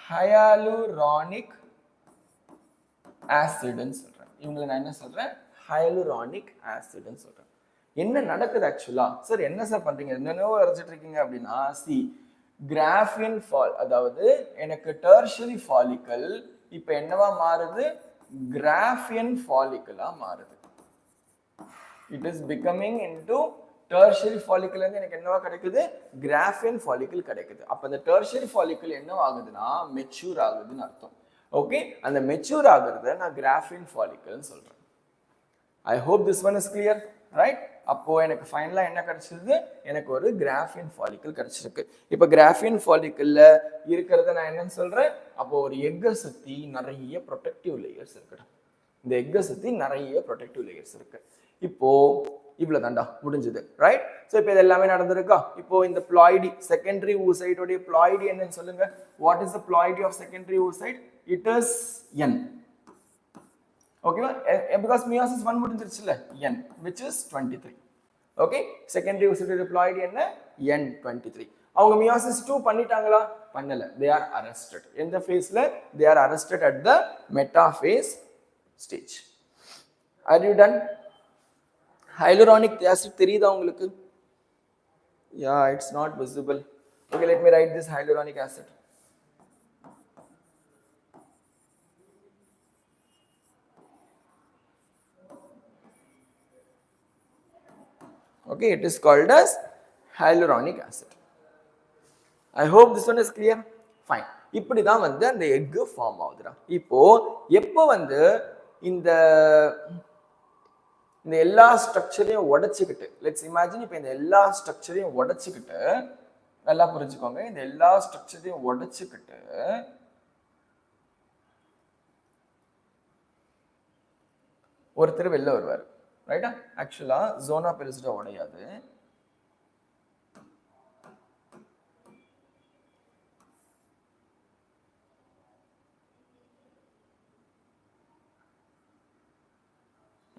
ஹயாலுரானிக் ஆசிட்னு சொல்றேன். இவங்களை நான் என்ன சொல்றேன்? ஹைலூரானிக் ஆசிட்னு சொல்றேன். என்ன நடக்குது ஆக்சுவலா? சார் என்ன சார் பண்றீங்க? என்னென்னவோ வரைச்சிட்டு இருக்கீங்க அப்படின்னா, சி கிராஃபியன் அதாவது எனக்கு டெர்ஷரி ஃபாலிக்கல் இப்போ என்னவா மாறுது? கிராஃபியன் ஃபாலிக்கலா மாறுது. It is becoming into tertiary follicle வந்து எனக்கு என்னவா கிடைக்குது? கிராஃபியன் ஃபாலிக்கல் கிடைக்குது. அப்ப அந்த டெர்ஷரி ஃபாலிக்கல் என்ன ஆகுதுன்னா மெச்சூர் ஆகுதுன்னு அர்த்தம். ஓகே, அந்த மெச்சூர் ஆகுறத நான் கிராஃபியன் ஃபாலிக்கல்னு சொல்றேன். I hope this one is clear. Right? அப்போ எனக்கு ஃபைனலா என்ன கிடைச்சது? எனக்கு ஒரு கிராஃபியன் ஃபாலிக்கல் கிடைச்சிருக்கு. இப்போ கிராஃபியன் ஃபாலிக்கல்ல இருக்கிறத நான் என்னன்னு சொல்றேன்? அப்போ ஒரு எக்கை சுத்தி நிறைய ப்ரொடெக்டிவ் லேயர்ஸ் இருக்குடா. இந்த எக்கை சுற்றி நிறைய ப்ரொடெக்டிவ் லேயர்ஸ் இருக்கு. இப்போ இவ்வளோ தாண்டா முடிஞ்சது, ரைட்? ஸோ இப்போ இது எல்லாமே நடந்திருக்கா? இப்போ இந்த ப்ளாய்டி செகண்டரி ஊசைட்டோடைய ப்ளாய்டி என்னன்னு சொல்லுங்க. What is the ploidy of secondary oocyte? It is n. ஓகேவா? பிகாஸ் மியோசிஸ் 1 முடிஞ்சிருச்சுல, n which is 23. ஓகே, செகண்டரி ஊசைட்டோடைய ப்ளாய்டி என்ன? n 23. அவங்க மியோசிஸ் 2 பண்ணிட்டாங்களா? பண்ணல. they are arrested. எந்த ஃபேஸ்ல? they are arrested at the metaphase stage. are you done? Hyaluronic acid தெரியுதா உங்களுக்கு? yeah, it's not visible. okay, let me write this hyaluronic acid. okay, it is called as hyaluronic acid. I hope this one is clear. fine. இப்படி தான் வந்து அந்த egg form ஆகுதுடா. இப்போ எப்போ வந்து இந்த எல்லா ஸ்ட்ரக்சரையும் உடைச்சிக்கிட்டு, லெட்ஸ் இமேஜின் இப்போ இந்த எல்லா ஸ்ட்ரக்சரையும் உடைச்சிக்கிட்டு, நல்லா புரிஞ்சுக்கோங்க, இந்த எல்லா ஸ்ட்ரக்சரையும் உடைச்சிக்கிட்டு ஒருத்தர் வெளில வருவார், ரைட்டா? ஆக்சுவலா ஜோனா பெலிசிடா உடையாது.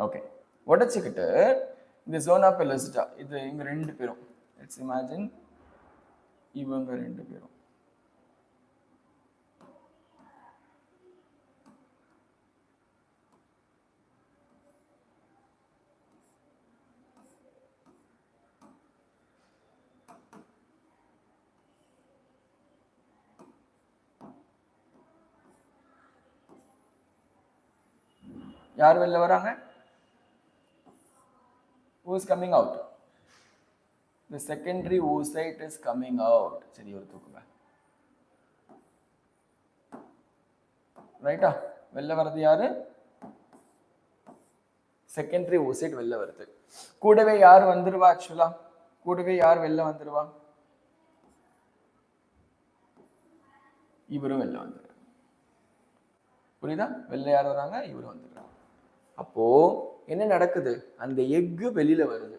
ஓகே, உடைச்சிக்கிட்டு இந்த ஜோனா பெலிசிடா, இது இங்க ரெண்டு பேரும், லெட்ஸ் இமேஜின் இவங்க ரெண்டு பேரும் யார் வெளில வராங்க? who is coming out? the secondary oocyte is coming out. சரி, ஒரு தூக்குங்க, ரைட்டா? வெளில வரது யாரு? செகண்டரி oocyte வெளில வருது. கூடவே யார் வந்துருவா? ஆக்சுவலா கூடவே யார் வெளில வந்துருவா? இவரும் வெளில வந்துடுறாங்க. புரியுதா? வெளில யார் வராங்க? இவரும் வந்துடுறாங்க. அப்போ என்ன நடக்குது? அந்த எக்கு வெளியில வருது.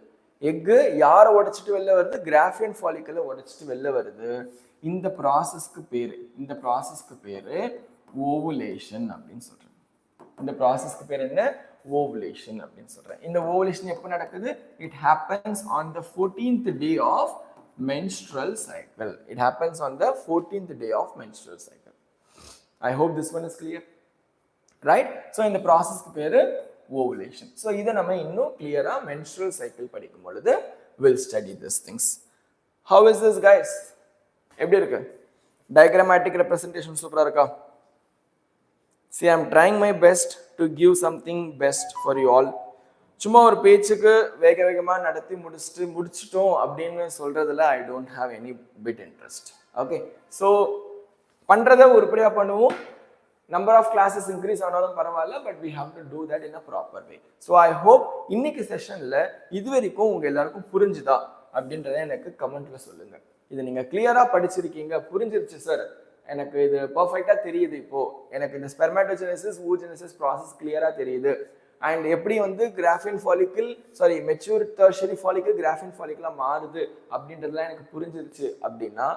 எக்கு யாரை உடைச்சிட்டு வெளில வருது? கிராஃபியன் ஃபாலிக்கலை உடைச்சிட்டு வெளில வருது. இந்த ப்ராசஸ்க்கு பேரு ஓவுலேஷன் அப்படின்னு சொல்றேன். இந்த ப்ராசஸ்க்கு பேர் என்ன? ஓவுலேஷன் அப்படின்னு சொல்றேன். இந்த ஓவுலேஷன் எப்போ நடக்குது? It happens on the 14th day of menstrual cycle. It happens on the 14th day of menstrual cycle. I hope this one is clear. right? So இந்த ப்ராசஸ்க்கு பேரு ovulation. So இதை நம்ம இன்னும் கிளியரா menstrual cycle படிக்கும் பொழுது will study these things. How is this guys? எப்படி இருக்கு? Diagrammatic representation சூப்பரா இருக்கா? See, I am trying my best to give something best for you all. சும்மா ஒரு பேச்சுக்கு வேக வேகமா நடத்தி முடிச்சிட்டோம் அப்படின்னு சொல்றதுல I don't have any bit interest. Okay, so பண்றத உருப்படியா பண்ணுவோம். Number of classes increase ஆனாலும் பரவாயில்ல, but we have to do that in a proper way. So I hope இன்னைக்கு செஷன்ல இது வரைக்கும் உங்க எல்லாருக்கும் புரிஞ்சுதா அப்படின்றத எனக்கு கமெண்ட்ல சொல்லுங்க. இது நீங்க கிளியரா படிச்சிருக்கீங்க, புரிஞ்சிருச்சு சார், எனக்கு இது பர்ஃபெக்டா தெரியுது, இப்போ எனக்கு இந்த ஸ்பெர்மாட்டோஜெனசிஸ் oogenesis ப்ராசஸ் கிளியரா தெரியுது, அண்ட் எப்படி வந்து கிராஃபின் ஃபாலிக்கிள் மெச்சூர் டெர்ஷரி ஃபாலிக்கிள் கிராஃபின் ஃபாலிக்கிளா மாறுது அப்படின்றதுலாம் எனக்கு புரிஞ்சிருச்சு அப்படின்னா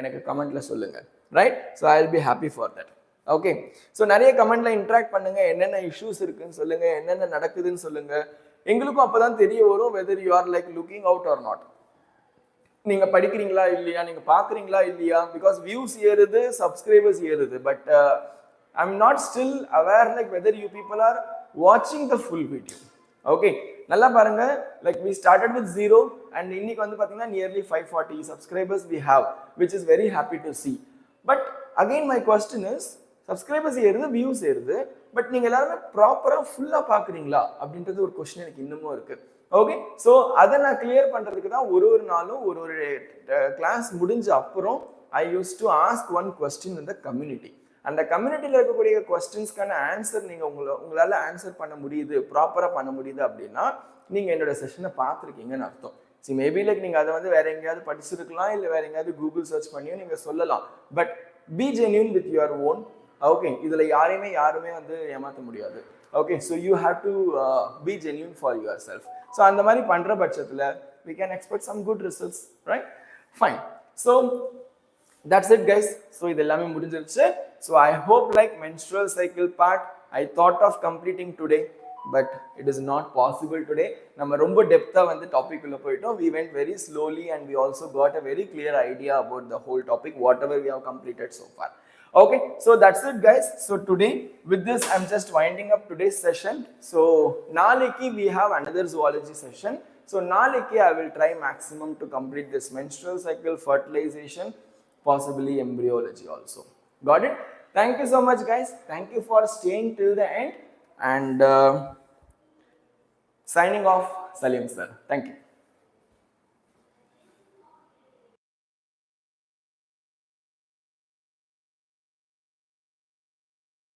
எனக்கு கமெண்ட்ல சொல்லுங்க, right? So I will be happy for that. Okay, so நிறைய கமெண்ட்ல இன்ட்ராக்ட் பண்ணுங்க, என்னென்ன இஷ்யூஸ் இருக்குன்னு சொல்லுங்க, என்னென்ன நடக்குதுன்னு சொல்லுங்க. எங்களுக்கும் அப்பதான் தெரிய வரும் whether you are like looking out or not. நீங்க படிக்கிறீங்களா இல்லையா, நீங்க பாக்குறீங்களா இல்லையா, பிகாஸ் வியூஸ் ஏறுது, சப்ஸ்கிரைபர்ஸ் ஏறுது, but I'm not still aware like whether you people are watching the full video. Okay, நல்லா பாருங்க, like we started with 0 and இன்னைக்கு வந்து பாத்தீங்கன்னா nearly 540 subscribers we have, which is very happy to see. But again my question is, subscribers ஏறுது, views ஏறுது, but நீங்க எல்லாரும் ப்ராப்பரா ஃபுல்லா பாக்குறீங்களா அப்படின்றது ஒரு क्वेश्चन எனக்கு இன்னமும் இருக்கு. ஓகே, ஸோ அதை நான் கிளியர் பண்றதுக்கு தான் ஒரு நாளும் ஒரு கிளாஸ் முடிஞ்ச அப்புறம் I used to ask one question in the community. அந்த கம்யூனிட்டியில் இருக்கக்கூடிய கொஸ்டின்ஸ்க்கான ஆன்சர் நீங்கள் உங்களால் ஆன்சர் பண்ண முடியுது, ப்ராப்பராக பண்ண முடியுது அப்படின்னா நீங்கள் என்னோட செஷனை பார்த்துருக்கீங்கன்னு அர்த்தம். சி மேபி லைக் நீங்கள் அதை வந்து வேற எங்கேயாவது படிச்சிருக்கலாம், இல்லை வேற எங்கேயாவது கூகுள் சர்ச் பண்ணியும் நீங்கள் சொல்லலாம், but B genuine with your own. Okay, இதில் யாருமே வந்து ஏமாற்ற முடியாது. Okay, so you have to be genuine for yourself. So அந்த மாதிரி பண்ற பட்சத்துல we can expect some good results, right? Fine. So that's it guys. So இது எல்லாமே முடிஞ்சிருச்சு. So I hope like menstrual cycle part I thought of completing today, but it is not possible today. நம்ம ரொம்ப டெப்தா வந்து topic உள்ள போயிட்டோம். We went very slowly and we also got a very clear idea about the whole topic whatever we have completed so far. Okay, so that's it guys. So today with this I'm just winding up today's session. So naliki we have another zoology session. So naliki I will try maximum to complete this menstrual cycle, fertilization, possibly embryology also. Got it? Thank you so much guys. Thank you for staying till the end, and signing off, Salim sir. Thank you.